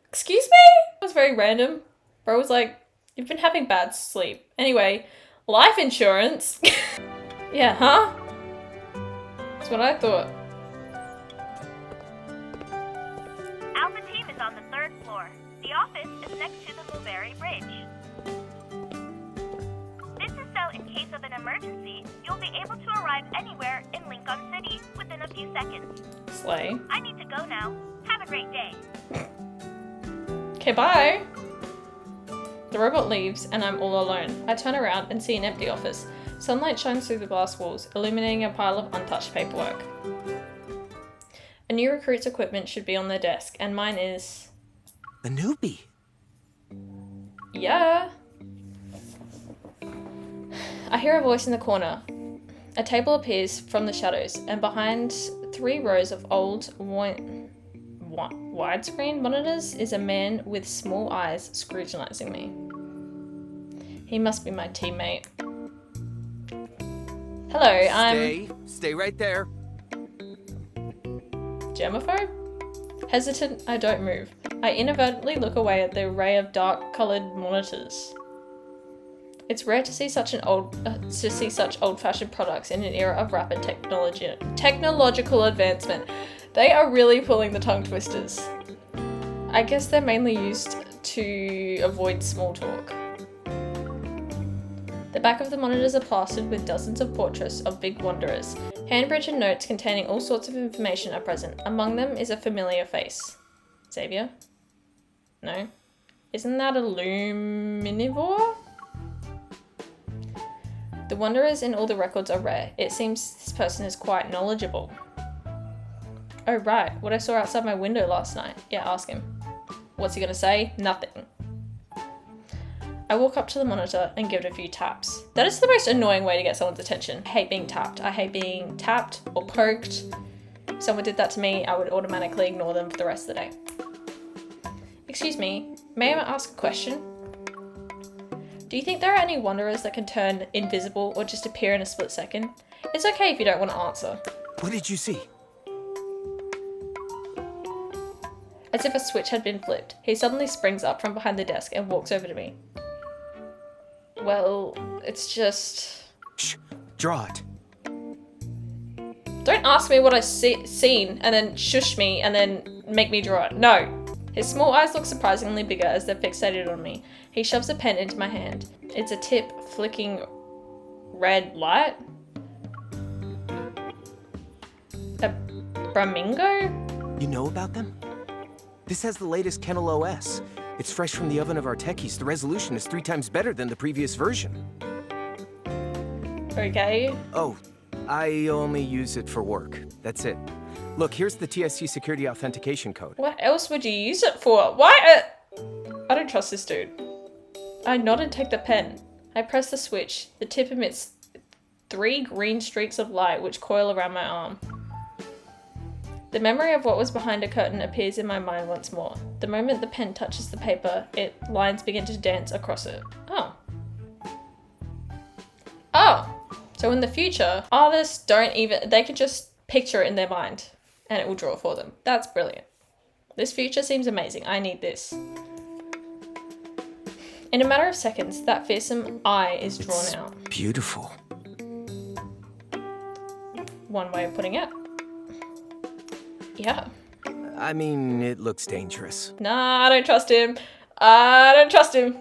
Excuse me? That was very random. Bro was like, you've been having bad sleep. Anyway, life insurance? Yeah, huh? That's what I thought. Alpha Team is on the 3rd floor. The office is next to the Blueberry Bridge. This is so in case of an emergency, you'll be able to arrive anywhere in Linkon City within a few seconds. Slay. I need to go now. Have a great day. Okay, bye. The robot leaves and I'm all alone. I turn around and see an empty office. Sunlight shines through the glass walls, illuminating a pile of untouched paperwork. A new recruit's equipment should be on their desk, and mine is... A newbie? Yeah. I hear a voice in the corner. A table appears from the shadows, and behind 3 rows of old widescreen monitors is a man with small eyes scrutinizing me. He must be my teammate. Hello, I'm... Stay right there. Germaphobe? Hesitant, I don't move. I inadvertently look away at the array of dark-colored monitors. It's rare to see such old-fashioned products in an era of rapid technological advancement. They are really pulling the tongue twisters. I guess they're mainly used to avoid small talk. The back of the monitors are plastered with dozens of portraits of big wanderers. Handwritten notes containing all sorts of information are present. Among them is a familiar face. Xavier? No. Isn't that a luminivore? The wanderers in all the records are rare. It seems this person is quite knowledgeable. Oh right, what I saw outside my window last night. Yeah, ask him. What's he gonna say? Nothing. I walk up to the monitor and give it a few taps. That is the most annoying way to get someone's attention. I hate being tapped. I hate being tapped or poked. If someone did that to me, I would automatically ignore them for the rest of the day. Excuse me, may I ask a question? Do you think there are any wanderers that can turn invisible or just appear in a split second? It's okay if you don't want to answer. What did you see? As if a switch had been flipped, he suddenly springs up from behind the desk and walks over to me. Well, it's just... Shh, draw it. Don't ask me what I've seen and then shush me and then make me draw it. No. His small eyes look surprisingly bigger as they're fixated on me. He shoves a pen into my hand. It's a tip flicking red light. A Bramingo? You know about them? This has the latest kennel OS. It's fresh from the oven of our techies. The resolution is 3 times better than the previous version. Okay. Oh, I only use it for work. That's it. Look, here's the TSC security authentication code. What else would you use it for? Why? I don't trust this dude. I nod and take the pen. I press the switch. The tip emits 3 green streaks of light which coil around my arm. The memory of what was behind a curtain appears in my mind once more. The moment the pen touches the paper, lines begin to dance across it. Oh. Oh! So in the future, artists they can just picture it in their mind and it will draw for them. That's brilliant. This future seems amazing. I need this. In a matter of seconds, that fearsome eye is drawn out. Beautiful. One way of putting it. Yeah. I mean, it looks dangerous. Nah, I don't trust him. I don't trust him.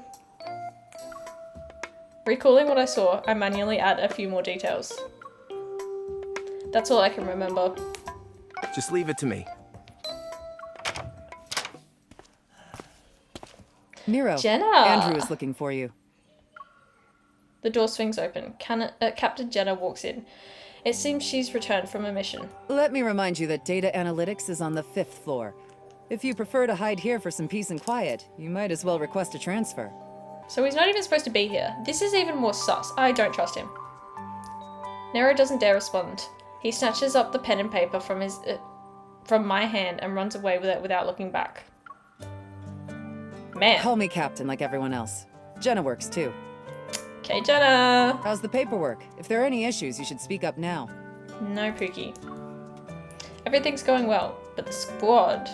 Recalling what I saw, I manually add a few more details. That's all I can remember. Just leave it to me. Nero, Jenna! Andrew is looking for you. The door swings open. Captain Jenna walks in. It seems she's returned from a mission. Let me remind you that data analytics is on the 5th floor. If you prefer to hide here for some peace and quiet, you might as well request a transfer. So he's not even supposed to be here. This is even more sus. I don't trust him. Nero doesn't dare respond. He snatches up the pen and paper from my hand and runs away with it without looking back. Man. Call me Captain like everyone else. Jenna works too. Okay, Jenna. How's the paperwork? If there are any issues, you should speak up now. No, Pookie. Everything's going well, but the squad...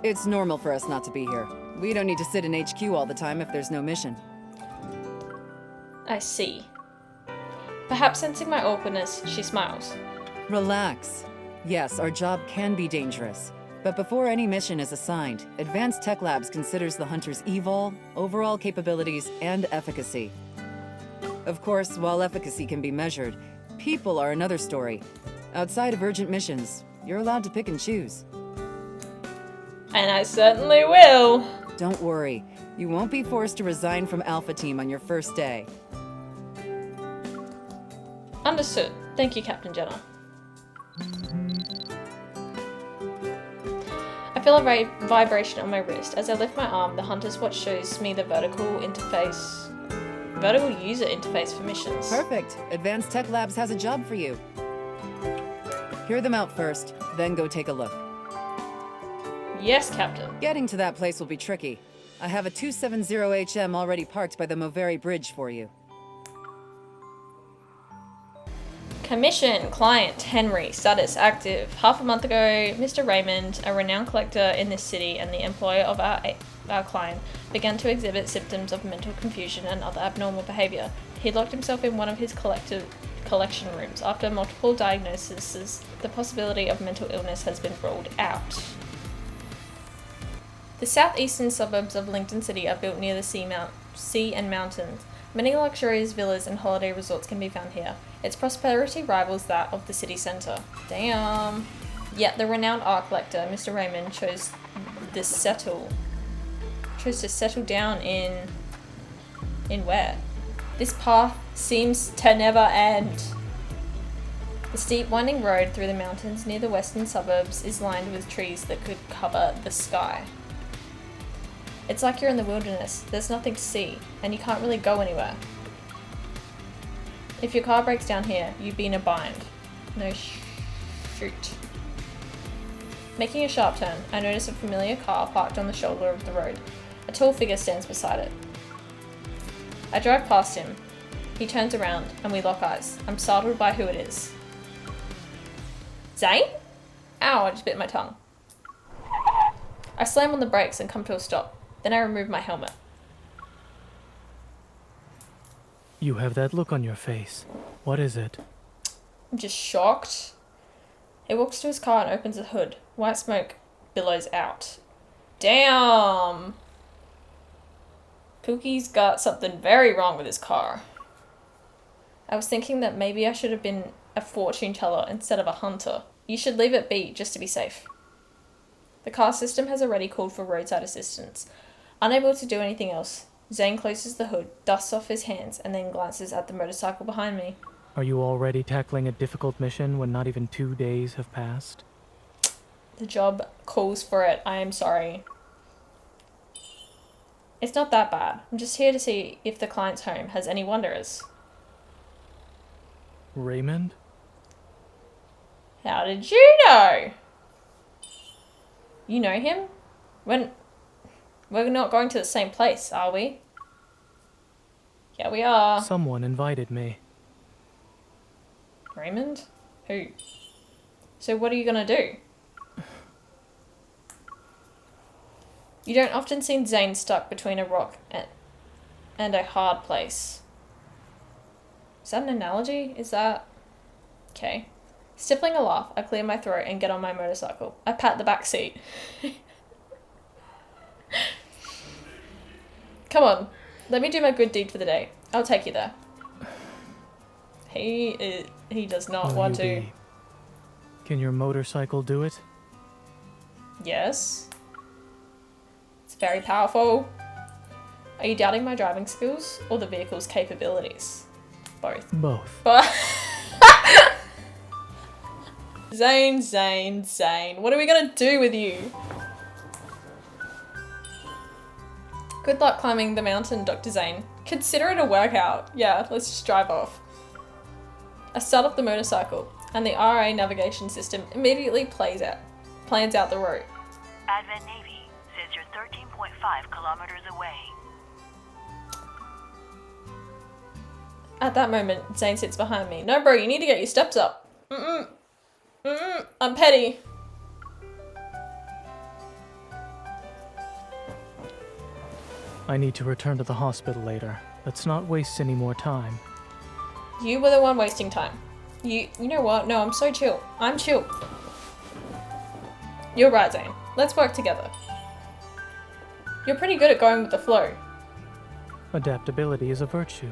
It's normal for us not to be here. We don't need to sit in HQ all the time if there's no mission. I see. Perhaps sensing my awkwardness, she smiles. Relax. Yes, our job can be dangerous. But before any mission is assigned, Advanced Tech Labs considers the hunter's evol, overall capabilities, and efficacy. Of course, while efficacy can be measured, people are another story. Outside of urgent missions, you're allowed to pick and choose. And I certainly will. Don't worry. You won't be forced to resign from Alpha Team on your first day. Understood. Thank you, Captain Jenna. I feel a vibration on my wrist. As I lift my arm, the hunter's watch shows me the vertical user interface for missions. Perfect. Advanced Tech Labs has a job for you. Hear them out first, then go take a look. Yes, Captain. Getting to that place will be tricky. I have a 270HM already parked by the Moveri Bridge for you. Commission, client, Henry, status active. Half a month ago, Mr. Raymond, a renowned collector in this city and the employer of our client, began to exhibit symptoms of mental confusion and other abnormal behavior. He locked himself in one of his collection rooms. After multiple diagnoses, the possibility of mental illness has been ruled out. The southeastern suburbs of Linkon City are built near the sea and mountains. Many luxurious villas and holiday resorts can be found here. Its prosperity rivals that of the city centre. Damn. Yet the renowned art collector, Mr. Raymond, chose to settle down in where? This path seems to never end. The steep winding road through the mountains near the western suburbs is lined with trees that could cover the sky. It's like you're in the wilderness. There's nothing to see, and you can't really go anywhere. If your car breaks down here, you'd be in a bind. No shoot. Making a sharp turn, I notice a familiar car parked on the shoulder of the road. A tall figure stands beside it. I drive past him. He turns around, and we lock eyes. I'm startled by who it is. Zayne? Ow, I just bit my tongue. I slam on the brakes and come to a stop. Then I remove my helmet. You have that look on your face. What is it? I'm just shocked. He walks to his car and opens the hood. White smoke billows out. Damn! Pookie's got something very wrong with his car. I was thinking that maybe I should have been a fortune teller instead of a hunter. You should leave it be, just to be safe. The car system has already called for roadside assistance. Unable to do anything else, Zayne closes the hood, dusts off his hands, and then glances at the motorcycle behind me. Are you already tackling a difficult mission when not even 2 days have passed? The job calls for it. I am sorry. It's not that bad. I'm just here to see if the client's home has any wanderers. Raymond? How did you know? You know him? We're not going to the same place, are we? Yeah, we are. Someone invited me. Raymond? Who? So what are you gonna do? You don't often see Zayne stuck between a rock and a hard place. Is that an analogy? Is that... Okay. Stifling a laugh, I clear my throat and get on my motorcycle. I pat the back seat. Come on, let me do my good deed for the day. I'll take you there. He does not want to. Can your motorcycle do it? Yes. It's very powerful. Are you doubting my driving skills or the vehicle's capabilities? Both. Both. Zayne. What are we gonna do with you? Good luck climbing the mountain, Dr. Zayne. Consider it a workout. Yeah, let's just drive off. I start up the motorcycle, and the RA navigation system immediately plans out the route. Advent Navy says you're 13.5 kilometers away. At that moment, Zayne sits behind me. No, bro, you need to get your steps up. I'm petty. I need to return to the hospital later. Let's not waste any more time. You were the one wasting time. You know what? No, I'm so chill. I'm chill. You're right, Zayne. Let's work together. You're pretty good at going with the flow. Adaptability is a virtue.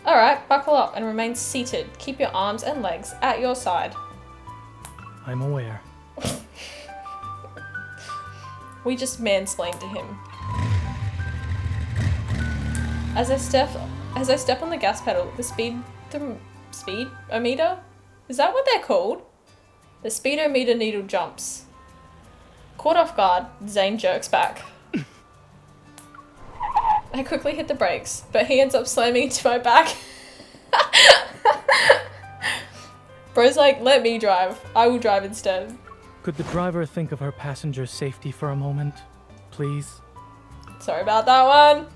Alright, buckle up and remain seated. Keep your arms and legs at your side. I'm aware. We just mansplained to him. As I step on the gas pedal, the speedometer? Is that what they're called? The speedometer needle jumps. Caught off guard, Zayne jerks back. I quickly hit the brakes, but he ends up slamming into my back. Bro's like, let me drive. I will drive instead. Could the driver think of her passenger's safety for a moment, please? Sorry about that one.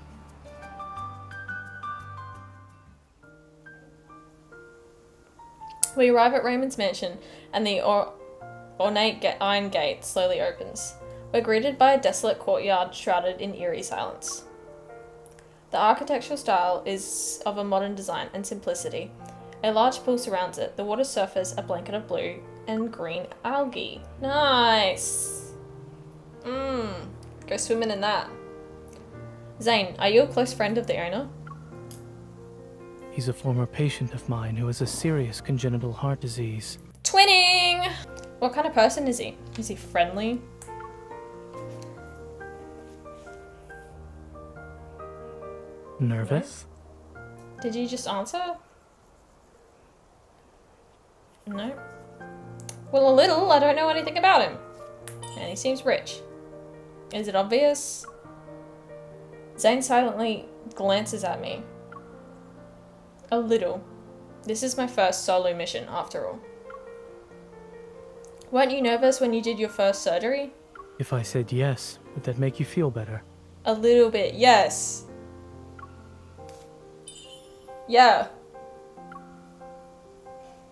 We arrive at Raymond's mansion, and the ornate iron gate slowly opens. We're greeted by a desolate courtyard shrouded in eerie silence. The architectural style is of a modern design and simplicity. A large pool surrounds it, the water's surface a blanket of blue and green algae. Nice! Go swimming in that. Zayne, are you a close friend of the owner? He's a former patient of mine who has a serious congenital heart disease. Twinning! What kind of person is he? Is he friendly? Nervous? Did you just answer? No. Well, a little. I don't know anything about him. And he seems rich. Is it obvious? Zayne silently glances at me. A little. This is my first solo mission, after all. Weren't you nervous when you did your first surgery? If I said yes, would that make you feel better? A little bit, yes. Yeah.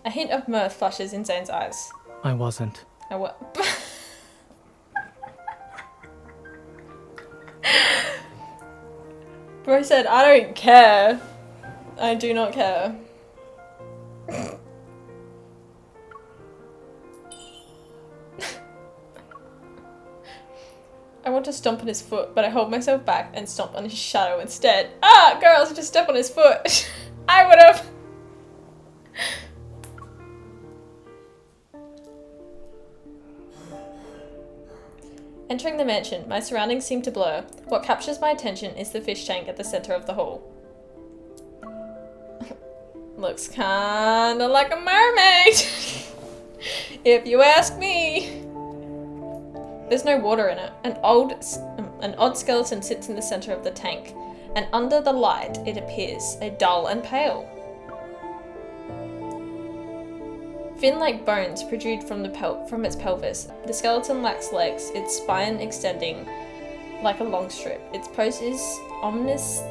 A hint of mirth flashes in Zayne's eyes. I wasn't. Bro said, I don't care. I do not care. I want to stomp on his foot, but I hold myself back and stomp on his shadow instead. Ah, girls, just step on his foot. I would have. Entering the mansion, my surroundings seem to blur. What captures my attention is the fish tank at the center of the hall. Looks kinda like a mermaid, if you ask me. There's no water in it. An odd skeleton sits in the center of the tank, and under the light it appears dull and pale. Fin-like bones protrude from its pelvis. The skeleton lacks legs, its spine extending like a long strip. Its pose is ominously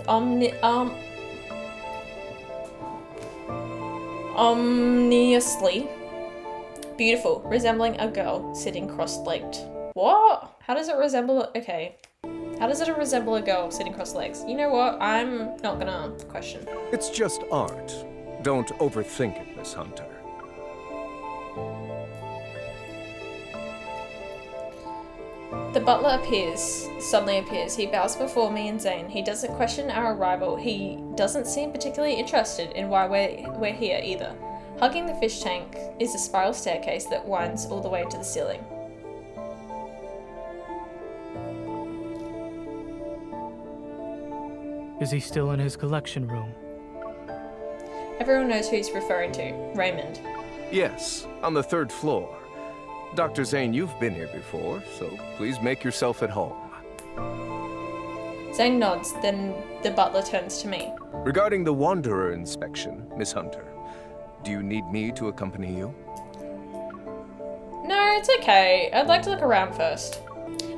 beautiful, resembling a girl sitting cross-legged. What? How does it resemble? Okay. How does it resemble a girl sitting cross-legs? You know what? I'm not gonna question. It's just art. Don't overthink it, Miss Hunter. The butler suddenly appears. He bows before me and Zayne. He doesn't question our arrival. He doesn't seem particularly interested in why we're here either. Hugging the fish tank is a spiral staircase that winds all the way to the ceiling. Is he still in his collection room? Everyone knows who he's referring to. Raymond. Yes, on the 3rd floor. Dr. Zayne, you've been here before, so please make yourself at home. Zayne nods, then the butler turns to me. Regarding the Wanderer inspection, Miss Hunter, do you need me to accompany you? No, it's okay. I'd like to look around first.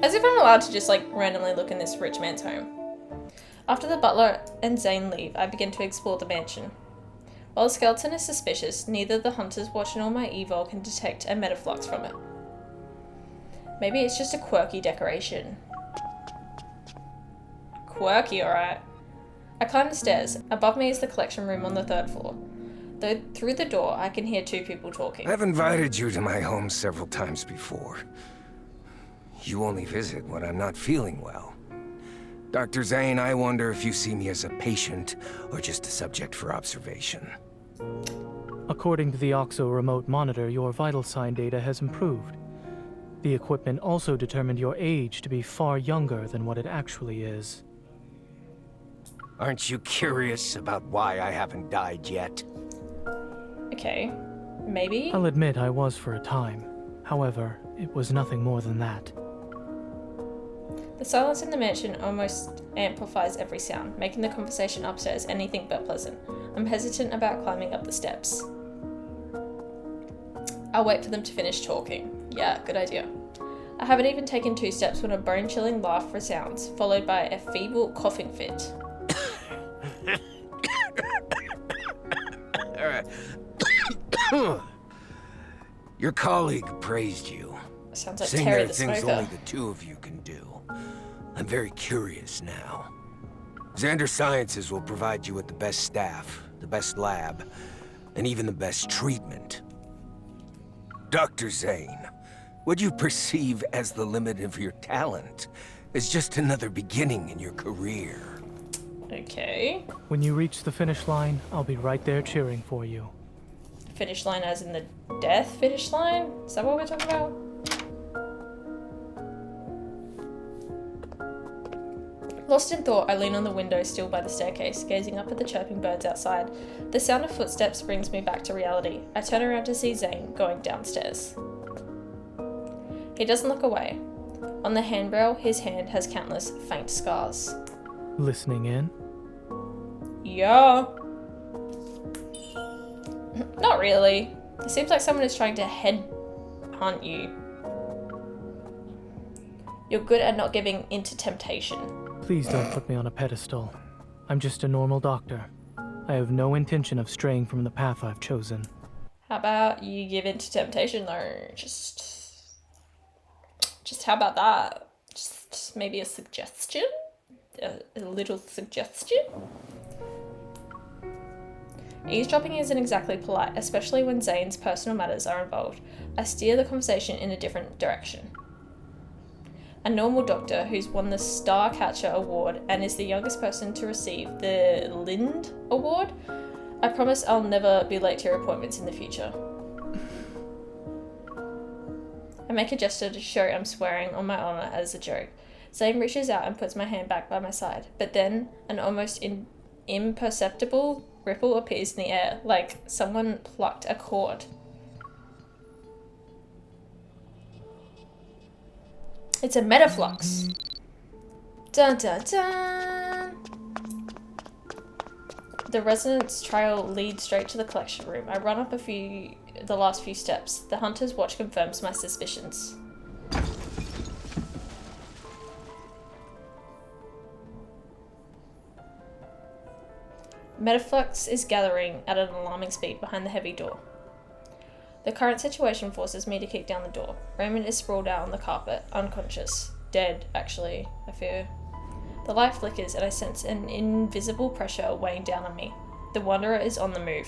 As if I'm allowed to just randomly look in this rich man's home. After the butler and Zayne leave, I begin to explore the mansion. While the skeleton is suspicious, neither the hunters watching or my evil can detect a metaflux from it. Maybe it's just a quirky decoration. Quirky, alright. I climb the stairs. Above me is the collection room on the 3rd floor. Though through the door, I can hear 2 people talking. I've invited you to my home several times before. You only visit when I'm not feeling well. Dr. Zayne, I wonder if you see me as a patient or just a subject for observation. According to the OXO remote monitor, your vital sign data has improved. The equipment also determined your age to be far younger than what it actually is. Aren't you curious about why I haven't died yet? Okay, maybe? I'll admit I was for a time. However, it was nothing more than that. The silence in the mansion almost amplifies every sound, making the conversation upstairs anything but pleasant. I'm hesitant about climbing up the steps. I'll wait for them to finish talking. Yeah, good idea. I haven't even taken 2 steps when a bone-chilling laugh resounds, followed by a feeble coughing fit. Your colleague praised you. Sounds like saying Terry there are the things Smoker. only the 2 of you can do. I'm very curious now. Xander Sciences will provide you with the best staff, the best lab, and even the best treatment. Dr. Zayne, what you perceive as the limit of your talent is just another beginning in your career. Okay. When you reach the finish line, I'll be right there cheering for you. Finish line as in the death finish line? Is that what we're talking about? Lost in thought, I lean on the window still by the staircase, gazing up at the chirping birds outside. The sound of footsteps brings me back to reality. I turn around to see Zayne going downstairs. He doesn't look away. On the handrail, his hand has countless faint scars. Listening in? Yeah. Not really. It seems like someone is trying to head hunt you. You're good at not giving into temptation. Please don't put me on a pedestal. I'm just a normal doctor. I have no intention of straying from the path I've chosen. How about you give in to temptation though? Just how about that? Just maybe a suggestion? A little suggestion? Eavesdropping isn't exactly polite, especially when Zayne's personal matters are involved. I steer the conversation in a different direction. A normal doctor who's won the Starcatcher Award and is the youngest person to receive the Lind Award. I promise I'll never be late to your appointments in the future. I make a gesture to show I'm swearing on my honor as a joke. Zayne reaches out and puts my hand back by my side, but then an almost imperceptible ripple appears in the air, like someone plucked a cord. It's a metaflux. Dun dun dun! The resonance trail leads straight to the collection room. I run up the last few steps. The hunter's watch confirms my suspicions. Metaflux is gathering at an alarming speed behind the heavy door. The current situation forces me to kick down the door. Raymond is sprawled out on the carpet, unconscious. Dead, actually, I fear. The light flickers and I sense an invisible pressure weighing down on me. The Wanderer is on the move.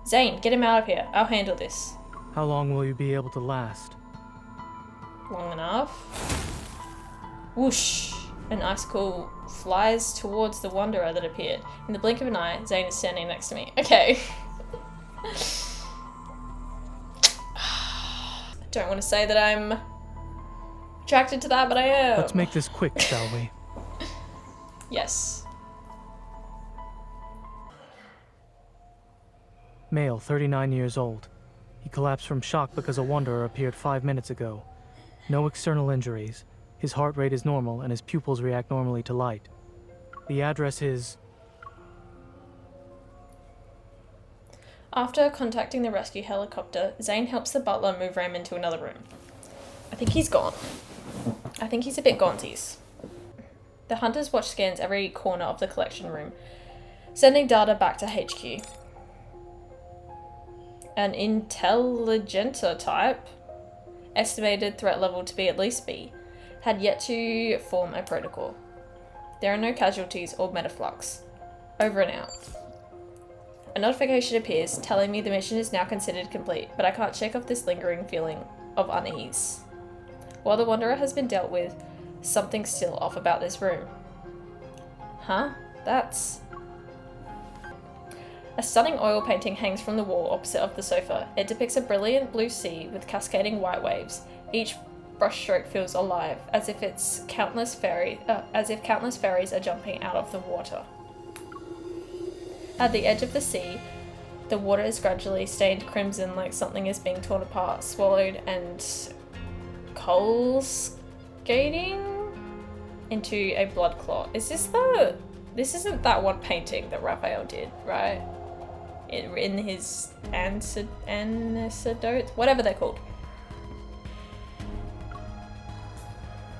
Zayne, get him out of here. I'll handle this. How long will you be able to last? Long enough. Whoosh! An icicle flies towards the Wanderer that appeared. In the blink of an eye, Zayne is standing next to me. Okay. Don't want to say that I'm attracted to that, but I am. Let's make this quick, shall we? Yes. Male, 39 years old. He collapsed from shock because a Wanderer appeared 5 minutes ago. No external injuries. His heart rate is normal and his pupils react normally to light. The address is... After contacting the rescue helicopter, Zayne helps the butler move Raymond to another room. I think he's gone. I think he's a bit gonzies. The hunter's watch scans every corner of the collection room, sending data back to HQ. An intelligenter type, estimated threat level to be at least B, had yet to form a protocol. There are no casualties or metaflux. Over and out. A notification appears telling me the mission is now considered complete, but I can't shake off this lingering feeling of unease. While the Wanderer has been dealt with, something's still off about this room. Huh? That's... A stunning oil painting hangs from the wall opposite of the sofa. It depicts a brilliant blue sea with cascading white waves. Each brushstroke feels alive, as if countless ferries are jumping out of the water. At the edge of the sea, the water is gradually stained crimson, like something is being torn apart, swallowed, and coal skating into a blood clot. This isn't that one painting that Raphael did, right? In his anecdotes, whatever they're called.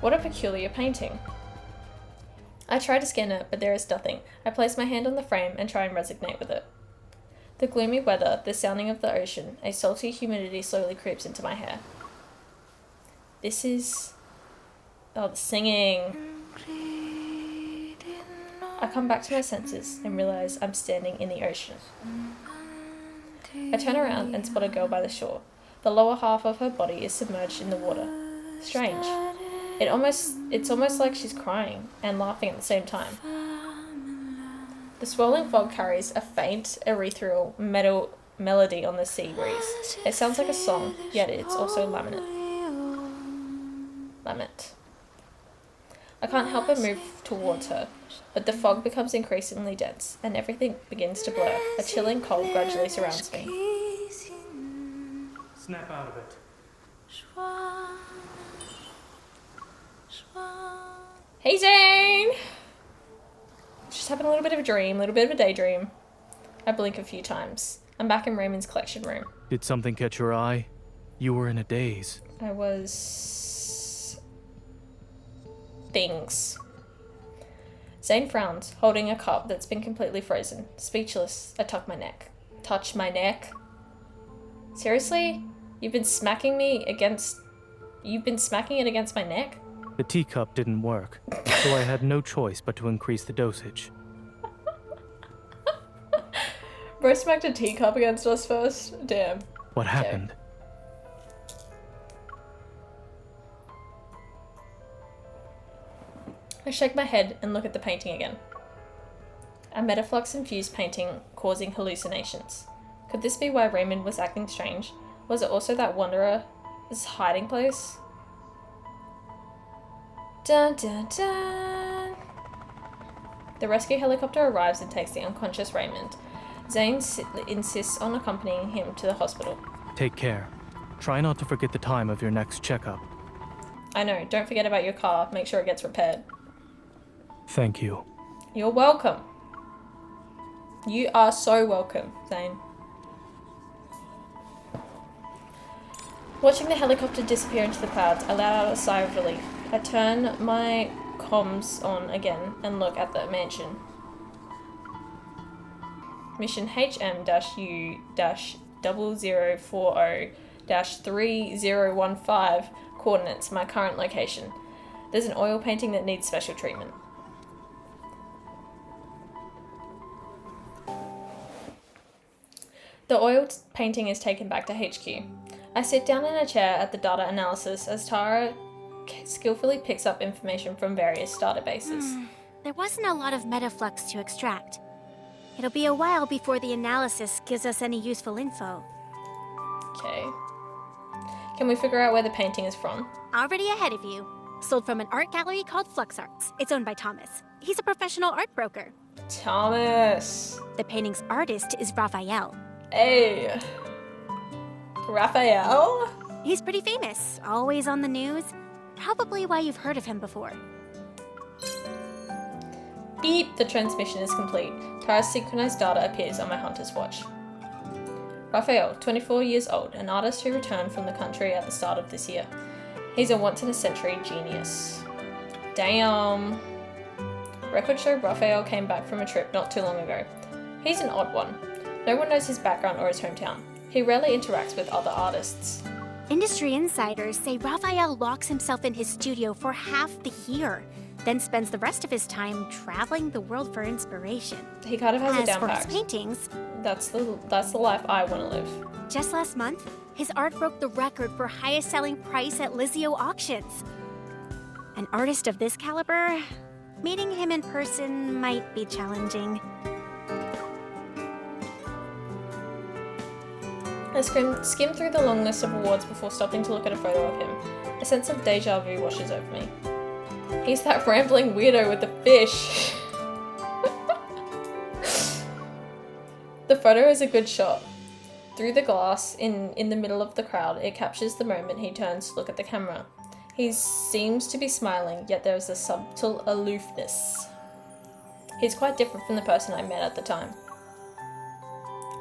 What a peculiar painting. I try to scan it, but there is nothing. I place my hand on the frame and try and resonate with it. The gloomy weather, the sounding of the ocean, a salty humidity slowly creeps into my hair. This is... oh, the singing. I come back to my senses and realize I'm standing in the ocean. I turn around and spot a girl by the shore. The lower half of her body is submerged in the water. Strange. It's almost like she's crying and laughing at the same time. The swirling fog carries a faint, ethereal melody on the sea breeze. It sounds like a song, yet it's also lament. I can't help but move towards her, but the fog becomes increasingly dense, and everything begins to blur. A chilling cold gradually surrounds me. Snap out of it. Hey Zayne! Just having a little bit of a dream, a little bit of a daydream. I blink a few times. I'm back in Raymond's collection room. Did something catch your eye? You were in a daze. I was... things. Zayne frowns, holding a cup that's been completely frozen. Speechless, I touch my neck. Seriously? You've been smacking it against my neck? The teacup didn't work, so I had no choice but to increase the dosage. Bro smacked a teacup against us first? Damn. What happened? I shake my head and look at the painting again. A metaflux-infused painting causing hallucinations. Could this be why Raymond was acting strange? Was it also that Wanderer's hiding place? Dun dun dun! The rescue helicopter arrives and takes the unconscious Raymond. Zayne insists on accompanying him to the hospital. Take care. Try not to forget the time of your next checkup. I know, don't forget about your car. Make sure it gets repaired. Thank you. You're welcome. You are so welcome, Zayne. Watching the helicopter disappear into the clouds, I let out a sigh of relief. I turn my comms on again and look at the mansion. Mission HM-0040-3015 coordinates my current location. There's an oil painting that needs special treatment. The oil painting is taken back to HQ. I sit down in a chair at the data analysis as Tara skillfully picks up information from various databases. There wasn't a lot of metaflux to extract. It'll be a while before the analysis gives us any useful info. Okay. Can we figure out where the painting is from? Already ahead of you. Sold from an art gallery called Flux Arts. It's owned by Thomas. He's a professional art broker. Thomas! The painting's artist is Raphael. Hey! Raphael? He's pretty famous, always on the news. Probably why you've heard of him before. Beep! The transmission is complete. Tara's synchronized data appears on my hunter's watch. Raphael, 24 years old, an artist who returned from the country at the start of this year. He's a once-in-a-century genius. Damn! Records show Raphael came back from a trip not too long ago. He's an odd one. No one knows his background or his hometown. He rarely interacts with other artists. Industry insiders say Raphael locks himself in his studio for half the year, then spends the rest of his time traveling the world for inspiration. He kind of has it down As for packed. his paintings, That's the life I want to live. just last month, his art broke the record for highest selling price at Lizio auctions. An artist of this caliber, meeting him in person might be challenging. I skim through the long list of awards before stopping to look at a photo of him. A sense of deja vu washes over me. He's that rambling weirdo with the fish. The photo is a good shot. Through the glass, in the middle of the crowd, it captures the moment he turns to look at the camera. He seems to be smiling, yet there is a subtle aloofness. He's quite different from the person I met at the time.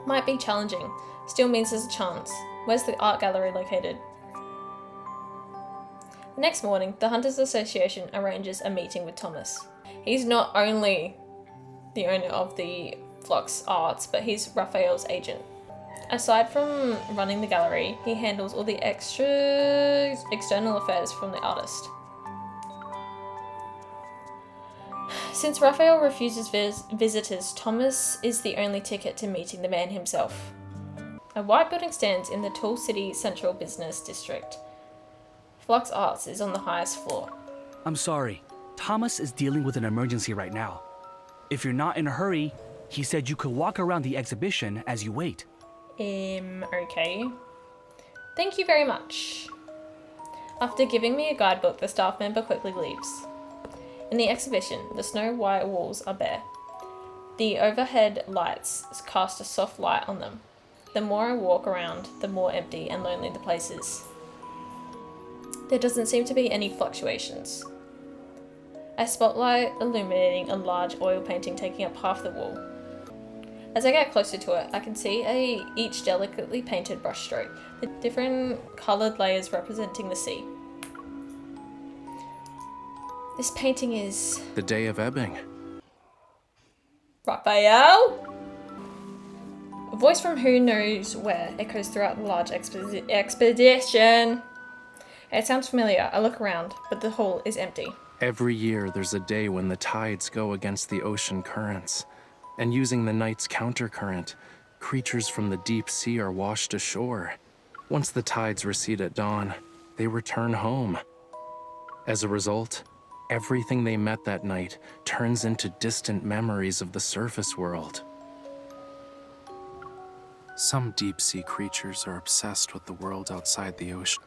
Might be challenging. Still means there's a chance. Where's the art gallery located? The next morning, the Hunters Association arranges a meeting with Thomas. He's not only the owner of the Flux Arts, but he's Raphael's agent. Aside from running the gallery, he handles all the external affairs from the artist. Since Raphael refuses visitors, Thomas is the only ticket to meeting the man himself. A white building stands in the tall city central business district. Flux Arts is on the highest floor. I'm sorry. Thomas is dealing with an emergency right now. If you're not in a hurry, he said you could walk around the exhibition as you wait. Okay. Thank you very much. After giving me a guidebook, the staff member quickly leaves. In the exhibition, the snow-white walls are bare. The overhead lights cast a soft light on them. The more I walk around, the more empty and lonely the place is. There doesn't seem to be any fluctuations. A spotlight illuminating a large oil painting taking up half the wall. As I get closer to it, I can see each delicately painted brushstroke, the different coloured layers representing the sea. This painting is... The Day of Ebbing. Raphael? A voice from who knows where echoes throughout the large expedition. It sounds familiar. I look around, but the hall is empty. Every year there's a day when the tides go against the ocean currents, and using the night's countercurrent, creatures from the deep sea are washed ashore. Once the tides recede at dawn, they return home. As a result, everything they met that night turns into distant memories of the surface world. Some deep-sea creatures are obsessed with the world outside the ocean.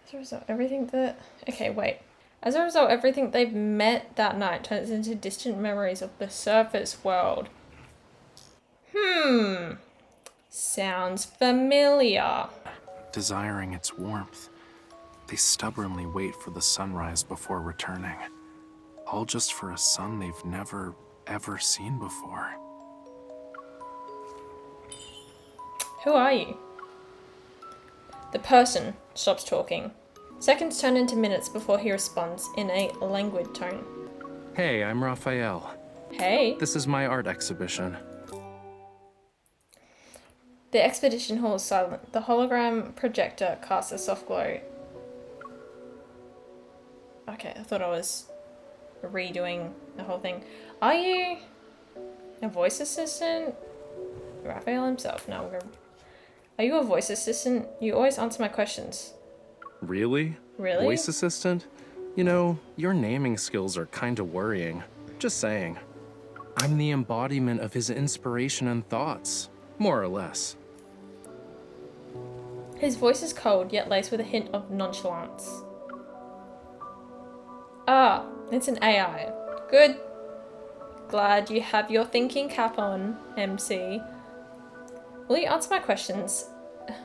As a result, everything that... Okay, wait. As a result, everything they've met that night turns into distant memories of the surface world. Sounds familiar. Desiring its warmth, they stubbornly wait for the sunrise before returning. All just for a sun they've never, ever seen before. Who are you? The person stops talking. Seconds turn into minutes before he responds in a languid tone. Hey, I'm Raphael. Hey. This is my art exhibition. The expedition hall is silent. The hologram projector casts a soft glow. Okay, I thought I was redoing the whole thing. Are you a voice assistant? Raphael himself. No, are you a voice assistant? You always answer my questions. Really? Really? Voice assistant? You know, your naming skills are kinda worrying. Just saying. I'm the embodiment of his inspiration and thoughts. More or less. His voice is cold, yet laced with a hint of nonchalance. Ah, it's an AI. Good. Glad you have your thinking cap on, MC. Will you answer my questions?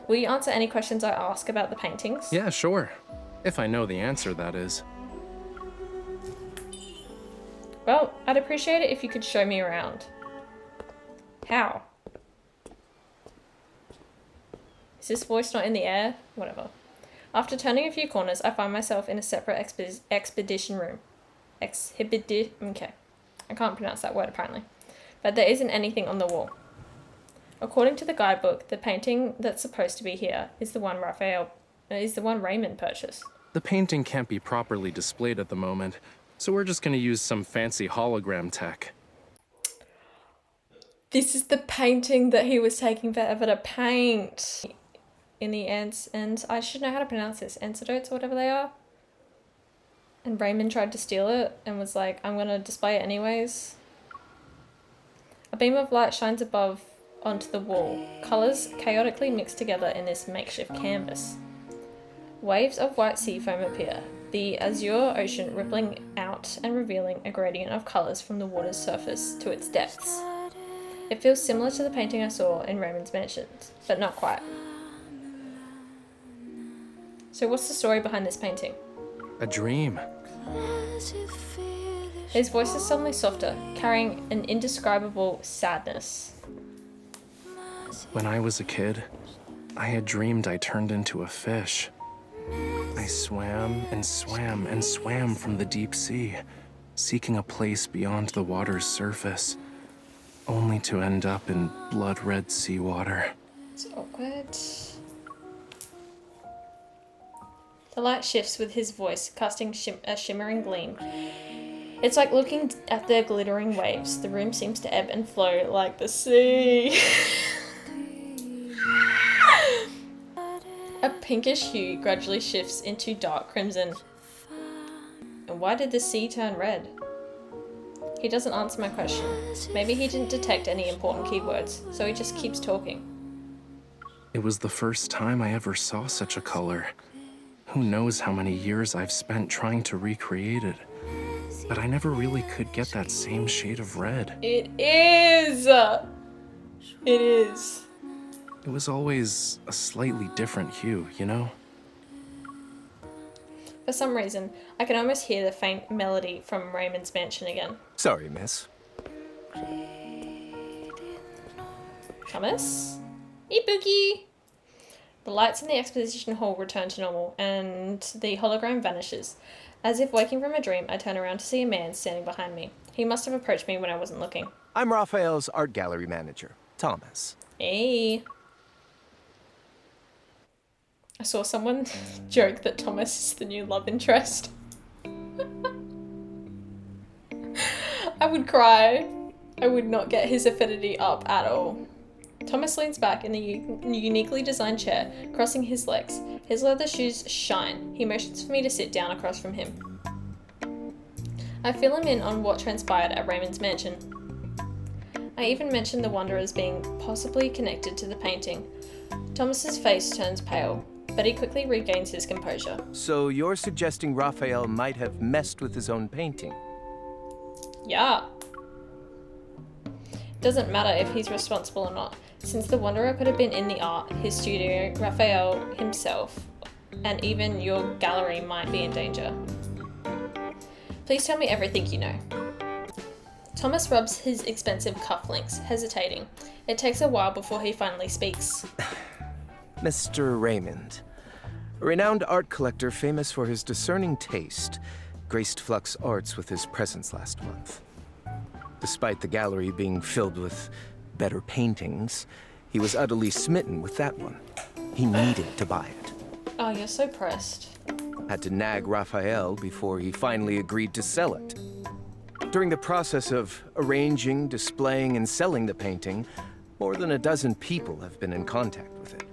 Will you answer any questions I ask about the paintings? Yeah, sure. If I know the answer, that is. Well, I'd appreciate it if you could show me around. How? Is this voice not in the air? Whatever. After turning a few corners, I find myself in a separate expedition room. Okay. I can't pronounce that word apparently. But there isn't anything on the wall. According to the guidebook, the painting that's supposed to be here is the one Raymond purchased. The painting can't be properly displayed at the moment, so we're just gonna use some fancy hologram tech. This is the painting that he was taking forever to paint. In the and I should know how to pronounce this, antidotes or whatever they are. And Raymond tried to steal it and was like, I'm gonna display it anyways. A beam of light shines above onto the wall. Colours chaotically mixed together in this makeshift canvas. Waves of white sea foam appear, the azure ocean rippling out and revealing a gradient of colours from the water's surface to its depths. It feels similar to the painting I saw in Raymond's mansion, but not quite. So what's the story behind this painting? A dream. His voice is suddenly softer, carrying an indescribable sadness. When I was a kid, I had dreamed I turned into a fish. I swam and swam and swam from the deep sea, seeking a place beyond the water's surface, only to end up in blood-red seawater. It's awkward. The light shifts with his voice, casting a shimmering gleam. It's like looking at the glittering waves. The room seems to ebb and flow like the sea. A pinkish hue gradually shifts into dark crimson. And why did the sea turn red? He doesn't answer my question. Maybe he didn't detect any important keywords, so he just keeps talking. It was the first time I ever saw such a color. Who knows how many years I've spent trying to recreate it. But I never really could get that same shade of red. It is! It is. It was always a slightly different hue, you know? For some reason, I can almost hear the faint melody from Raymond's mansion again. Sorry, miss. Thomas? Hey, Boogie! The lights in the exposition hall return to normal, and the hologram vanishes. As if waking from a dream, I turn around to see a man standing behind me. He must have approached me when I wasn't looking. I'm Raphael's art gallery manager, Thomas. Hey. I saw someone joke that Thomas is the new love interest. I would cry. I would not get his affinity up at all. Thomas leans back in the uniquely designed chair, crossing his legs. His leather shoes shine. He motions for me to sit down across from him. I fill him in on what transpired at Raymond's mansion. I even mentioned the Wanderers being possibly connected to the painting. Thomas's face turns pale, but he quickly regains his composure. So you're suggesting Raphael might have messed with his own painting? Yeah. Doesn't matter if he's responsible or not, since the Wanderer could have been in the art, his studio, Raphael himself, and even your gallery might be in danger. Please tell me everything you know. Thomas rubs his expensive cufflinks, hesitating. It takes a while before he finally speaks. Mr. Raymond, a renowned art collector famous for his discerning taste, graced Flux Arts with his presence last month. Despite the gallery being filled with better paintings, he was utterly smitten with that one. He needed to buy it. Oh, you're so pressed. Had to nag Raphael before he finally agreed to sell it. During the process of arranging, displaying, and selling the painting, more than a dozen people have been in contact with it.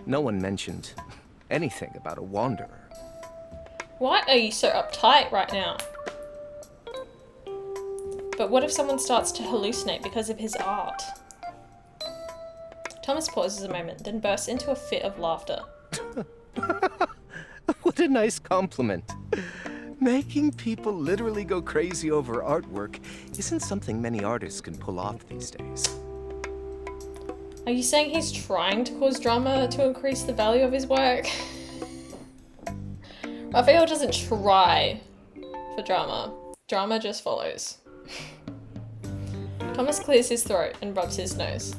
No one mentioned anything about a wanderer. Why are you so uptight right now? But what if someone starts to hallucinate because of his art? Thomas pauses a moment, then bursts into a fit of laughter. What a nice compliment. Making people literally go crazy over artwork isn't something many artists can pull off these days. Are you saying he's trying to cause drama to increase the value of his work? Raphael doesn't try for drama. Drama just follows. Thomas clears his throat and rubs his nose.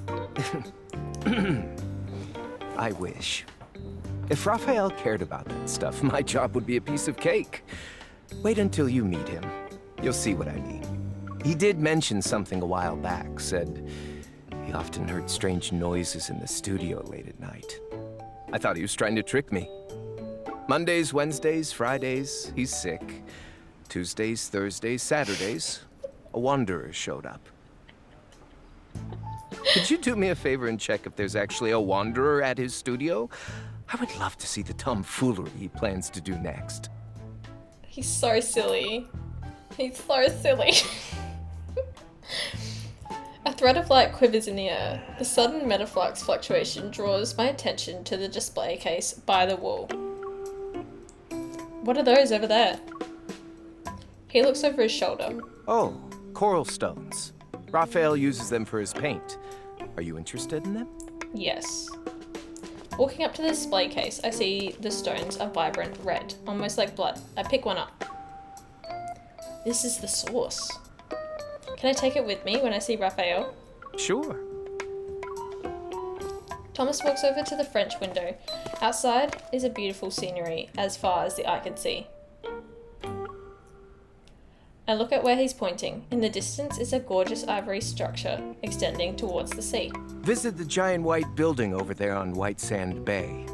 I wish. If Raphael cared about that stuff, my job would be a piece of cake. Wait until you meet him. You'll see what I mean. He did mention something a while back, said he often heard strange noises in the studio late at night. I thought he was trying to trick me. Mondays, Wednesdays, Fridays, he's sick. Tuesdays, Thursdays, Saturdays, a wanderer showed up. Could you do me a favor and check if there's actually a wanderer at his studio? I would love to see the tomfoolery he plans to do next. He's so silly. He's so silly. A thread of light quivers in the air. The sudden metaflux fluctuation draws my attention to the display case by the wall. What are those over there? He looks over his shoulder. Oh, coral stones. Raphael uses them for his paint. Are you interested in them? Yes. Walking up to the display case, I see the stones are vibrant red, almost like blood. I pick one up. This is the source. Can I take it with me when I see Raphael? Sure. Thomas walks over to the French window. Outside is a beautiful scenery as far as the eye can see. I look at where he's pointing. In the distance is a gorgeous ivory structure extending towards the sea. Visit the giant white building over there on White Sand Bay.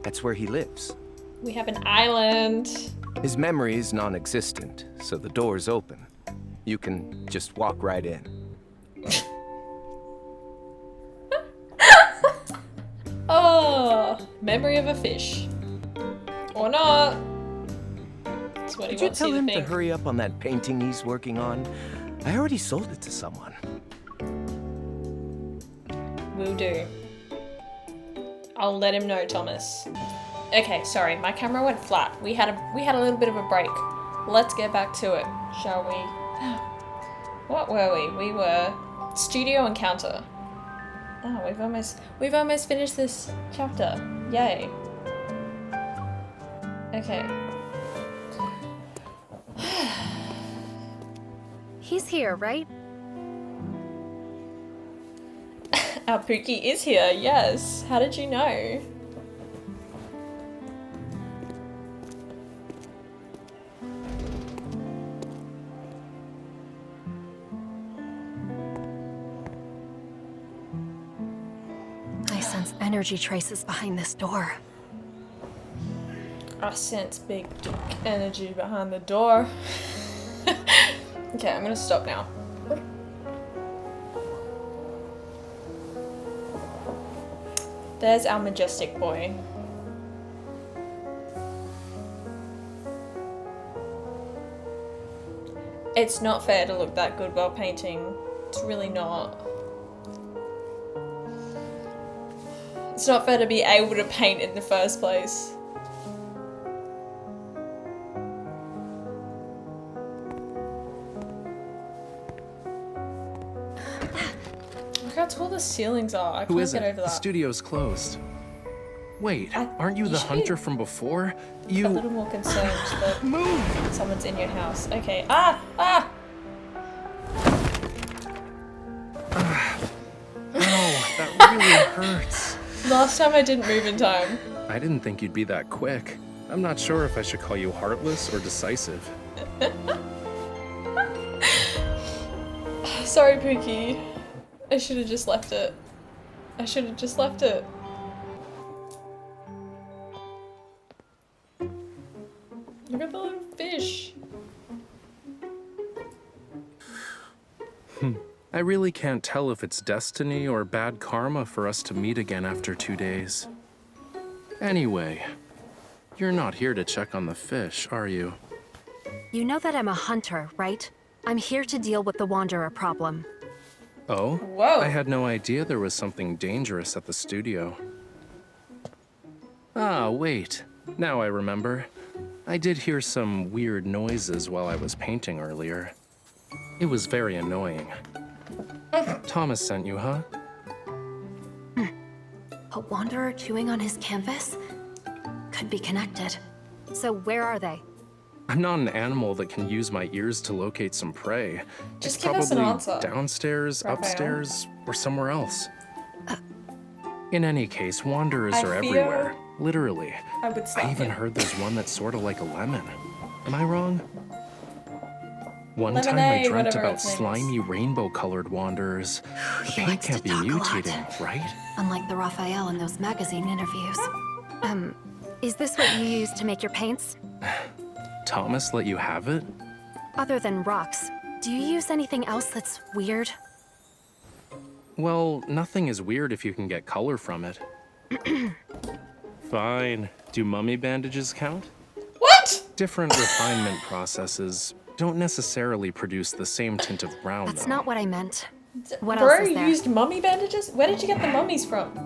That's where he lives. We have an island. His memory is non-existent, so the door's open. You can just walk right in. Oh, memory of a fish. Or not. That's what he Did you wants tell you to him think. to hurry up on that painting he's working on? I already sold it to someone. Will do. I'll let him know, Thomas. Okay, sorry, my camera went flat. We had a little bit of a break. Let's get back to it, shall we? What were we? We were studio encounter. Oh, we've almost finished this chapter. Yay. Okay. He's here, right? Our Pookie is here, yes. How did you know? I sense energy traces behind this door. I sense big dick energy behind the door. Okay, I'm gonna stop now. There's our majestic boy. It's not fair to look that good while painting. It's really not. It's not fair to be able to paint in the first place. Look how tall the ceilings are. I Who can't is get it? over The that. studio's closed. Wait, aren't you you the should hunter be from before? A little more concerned that someone's in your house. Okay. Ah! Ah! Ow, that really hurts. Last time I didn't move in time. I didn't think you'd be that quick. I'm not sure if I should call you heartless or decisive. Sorry, Pookie. I should have just left it. I should have just left it. Look at the little fish. I really can't tell if it's destiny or bad karma for us to meet again after 2 days. Anyway, you're not here to check on the fish, are you? You know that I'm a hunter, right? I'm here to deal with the Wanderer problem. Oh? Whoa. I had no idea there was something dangerous at the studio. Ah, wait. Now I remember. I did hear some weird noises while I was painting earlier. It was very annoying. Thomas sent you, huh? A Wanderer chewing on his canvas? Could be connected. So where are they? I'm not an animal that can use my ears to locate some prey. Just it's give us an probably answer, downstairs, Raphael. upstairs, or somewhere else. In any case, wanderers I are feel- everywhere. Literally. I would stop I even it. heard there's one that's sort of like a lemon. Am I wrong? One time I Lemonade, dreamt whatever about its name is. slimy rainbow-colored wanderers. The He paint likes to can't be talk a lot. mutating, right? Unlike the Raphael in those magazine interviews. Is this what you use to make your paints? Thomas let you have it? Other than rocks, do you use anything else that's weird? Well, nothing is weird if you can get color from it. Fine. Do mummy bandages count? What? Different refinement processes don't necessarily produce the same tint of brown, That's though. not what I meant. What Bro, else is you there? used mummy bandages? Where did you get the mummies from?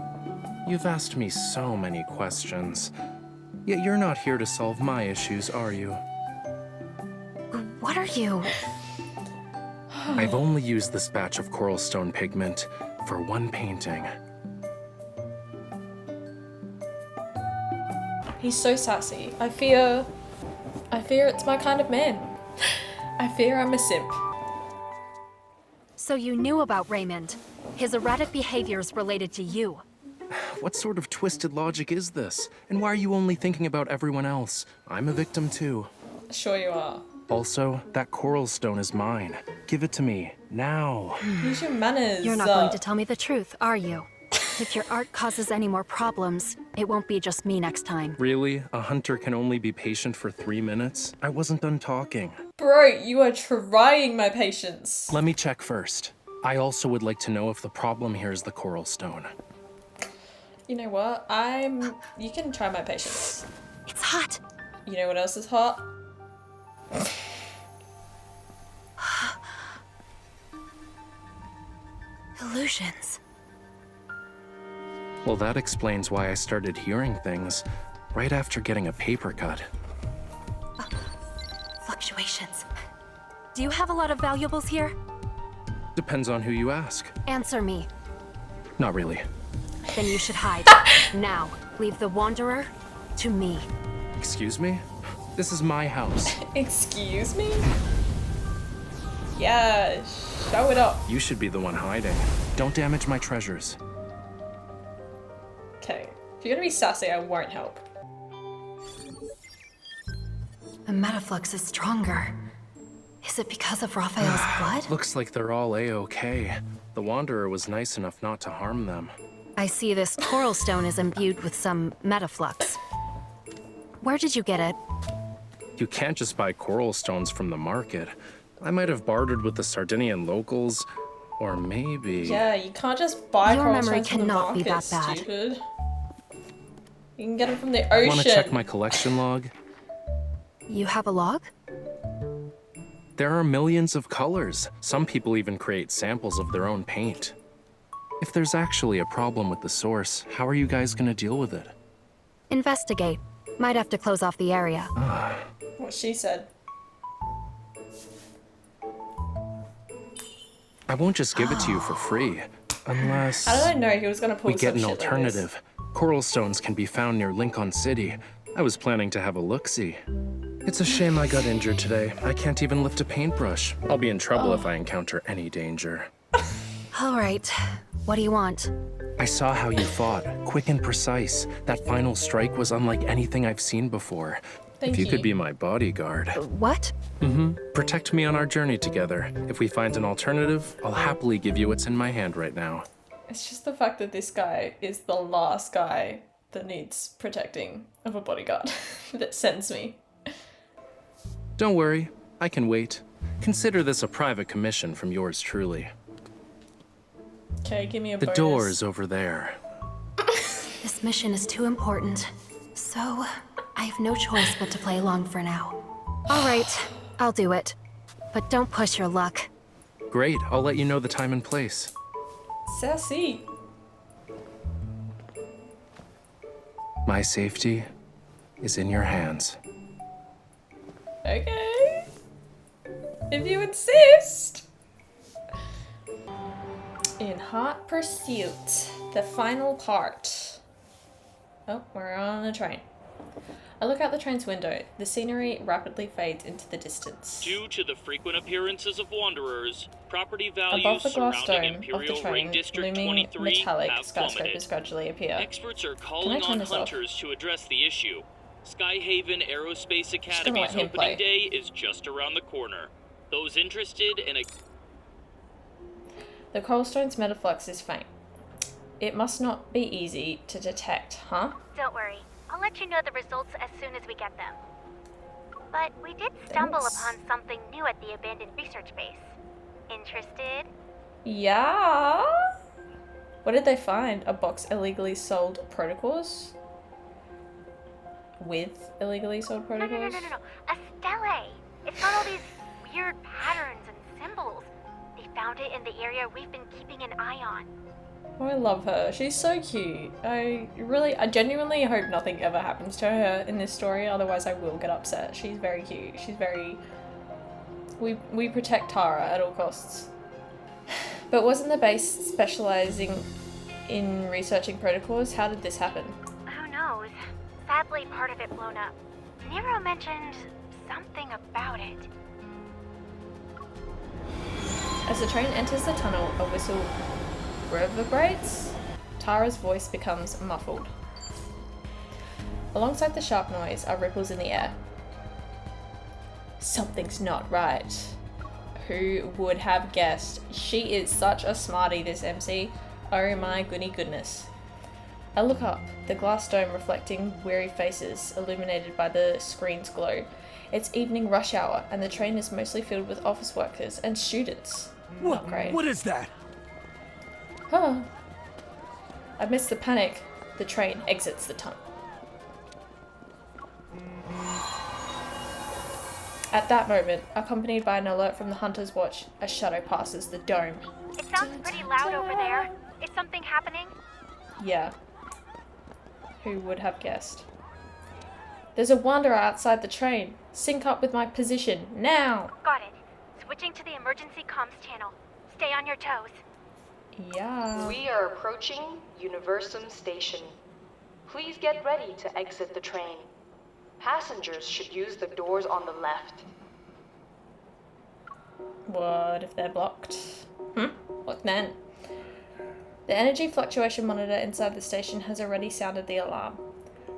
You've asked me so many questions. Yet you're not here to solve my issues, are you? What are you? I've only used this batch of coral stone pigment for one painting. He's so sassy. I fear it's my kind of man. I fear I'm a simp. So you knew about Raymond. His erratic behaviors related to you. What sort of twisted logic is this? And why are you only thinking about everyone else? I'm a victim too. Sure you are. Also, that coral stone is mine. Give it to me, now. Use your manners. You're not going to tell me the truth, are you? If your art causes any more problems, it won't be just me next time. Really? A hunter can only be patient for 3 minutes? I wasn't done talking. Bro, you are trying my patience. Let me check first. I also would like to know if the problem here is the coral stone. You know what? You can try my patience. It's hot. You know what else is hot? Illusions. Well, that explains why I started hearing things right after getting a paper cut. Fluctuations. Do you have a lot of valuables here? Depends on who you ask. Answer me. Not really. Then you should hide. Now, leave the Wanderer to me. Excuse me? This is my house. Excuse me? Yeah, show it up. You should be the one hiding. Don't damage my treasures. Okay, if you're gonna be sassy, I won't help. The Metaflux is stronger. Is it because of Raphael's blood? Looks like they're all A-okay. The Wanderer was nice enough not to harm them. I see this coral stone is imbued with some Metaflux. Where did you get it? You can't just buy coral stones from the market. I might have bartered with the Sardinian locals, or maybe... Yeah, you can't just buy Your coral memory stones from the cannot market, be that bad. stupid. You can get them from the ocean. Want to check my collection log? You have a log? There are millions of colors. Some people even create samples of their own paint. If there's actually a problem with the source, how are you guys gonna deal with it? Investigate. Might have to close off the area. What she said. I won't just give it to you for free, unless How did I know he was gonna pull we get some an shit like this? alternative. Coral stones can be found near Linkon City. I was planning to have a look-see. It's a shame I got injured today. I can't even lift a paintbrush. I'll be in trouble if I encounter any danger. All right. What do you want? I saw how you fought, quick and precise. That final strike was unlike anything I've seen before. Thank if you you. could be my bodyguard. What? Protect me on our journey together. If we find an alternative, I'll happily give you what's in my hand right now. It's just the fact that this guy is the last guy that needs protecting of a bodyguard that sends me. Don't worry, I can wait. Consider this a private commission from yours truly. Okay, give me a The bonus. door's over there. This mission is too important. So, I have no choice but to play along for now. All right, I'll do it. But don't push your luck. Great, I'll let you know the time and place. Sassy. My safety is in your hands. Okay. If you insist. In Hot Pursuit, the final part. Oh, we're on a train. I look out the train's window. The scenery rapidly fades into the distance. Due to the frequent appearances of wanderers, property Above values the glass surrounding dome of the Imperial train, Ring District looming 23 metallic have skyscrapers plummeted. gradually appear. Experts are Can I calling turn on this off? hunters to address the issue. Skyhaven Aerospace gonna Academy's let him opening play. day is just around the corner. Those interested in a The Coalstone's metaflux is faint. It must not be easy to detect, huh? Don't worry. I'll let you know the results as soon as we get them. But we did stumble Thanks. upon something new at the abandoned research base. Interested? Yeah. What did they find? A box illegally sold protocols? With illegally sold No. protocols? A stele. It's got all these weird patterns and symbols. They found it in the area we've been keeping an eye on. Oh, I love her. She's so cute. I genuinely hope nothing ever happens to her in this story, otherwise I will get upset. She's very cute. She's very... We protect Tara at all costs. But wasn't the base specializing in researching protocols? How did this happen? Who knows? Sadly, part of it blown up. Nero mentioned something about it. As the train enters the tunnel, a whistle reverberates. Tara's voice becomes muffled. Alongside the sharp noise are ripples in the air. Something's not right. Who would have guessed? She is such a smarty, this MC. Oh my goodness. I look up, the glass dome reflecting weary faces, illuminated by the screen's glow. It's evening rush hour, and the train is mostly filled with office workers and students. Not great. What is that? Huh. Amidst the panic, the train exits the tunnel. At that moment, accompanied by an alert from the Hunter's Watch, a shadow passes the dome. It sounds pretty loud over there. Is something happening? Yeah. Who would have guessed? There's a wanderer outside the train. Sync up with my position, now! Got it. Switching to the emergency comms channel. Stay on your toes. Yeah. We are approaching Universum Station. Please get ready to exit the train. Passengers should use the doors on the left. What if they're blocked? What then? The energy fluctuation monitor inside the station has already sounded the alarm.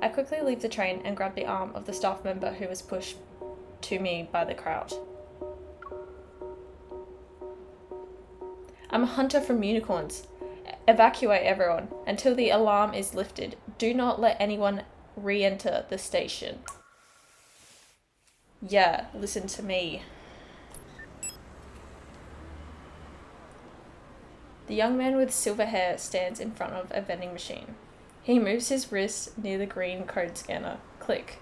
I quickly leave the train and grab the arm of the staff member who was pushed to me by the crowd. I'm a hunter from unicorns. Evacuate everyone. Until the alarm is lifted, do not let anyone re-enter the station. Yeah, listen to me. The young man with silver hair stands in front of a vending machine. He moves his wrist near the green code scanner. Click.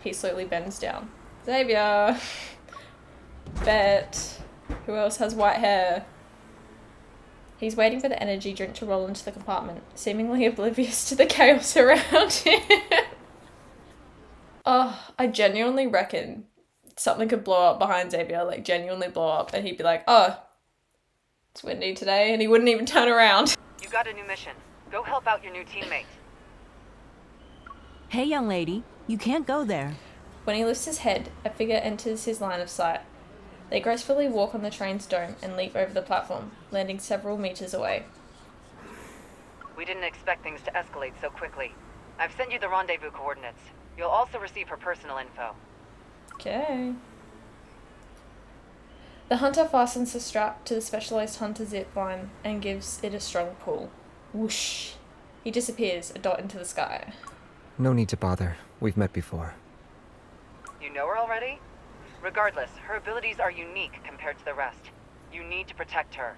He slowly bends down. Xavier! Bet. Who else has white hair? He's waiting for the energy drink to roll into the compartment, seemingly oblivious to the chaos around him. Oh, I genuinely reckon something could blow up behind Xavier, like genuinely blow up, and he'd be like, oh, it's windy today, and he wouldn't even turn around. You got a new mission. Go help out your new teammate. Hey, young lady, you can't go there. When he lifts his head, a figure enters his line of sight. They gracefully walk on the train's dome and leap over the platform, landing several meters away. We didn't expect things to escalate so quickly. I've sent you the rendezvous coordinates. You'll also receive her personal info. Okay. The hunter fastens the strap to the specialized hunter zip line and gives it a strong pull. Whoosh. He disappears, a dot into the sky. No need to bother. We've met before. You know her already? Regardless, her abilities are unique compared to the rest. You need to protect her.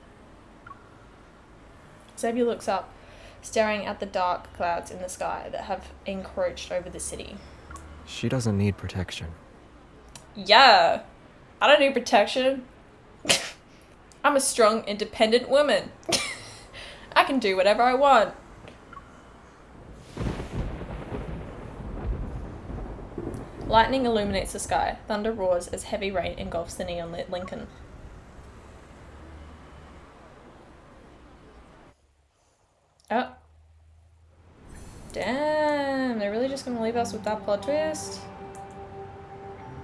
Xavier looks up, staring at the dark clouds in the sky that have encroached over the city. She doesn't need protection. Yeah, I don't need protection. I'm a strong, independent woman. I can do whatever I want. Lightning illuminates the sky. Thunder roars as heavy rain engulfs the neon-lit Linkon. Oh. Damn, they're really just gonna leave us with that plot twist?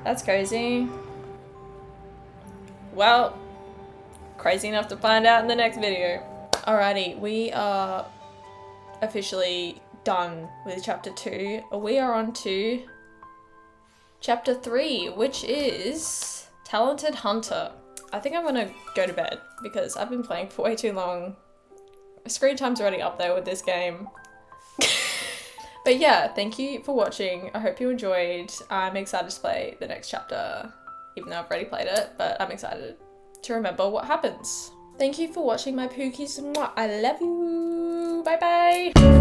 That's crazy. Well, crazy enough to find out in the next video. Alrighty, we are officially done with chapter 2. We are on to chapter 3, which is Talented Hunter. I think I'm gonna go to bed because I've been playing for way too long. Screen time's already up there with this game. But yeah, thank you for watching. I hope you enjoyed. I'm excited to play the next chapter, even though I've already played it, but I'm excited to remember what happens. Thank you for watching my Pookies. I love you. Bye bye.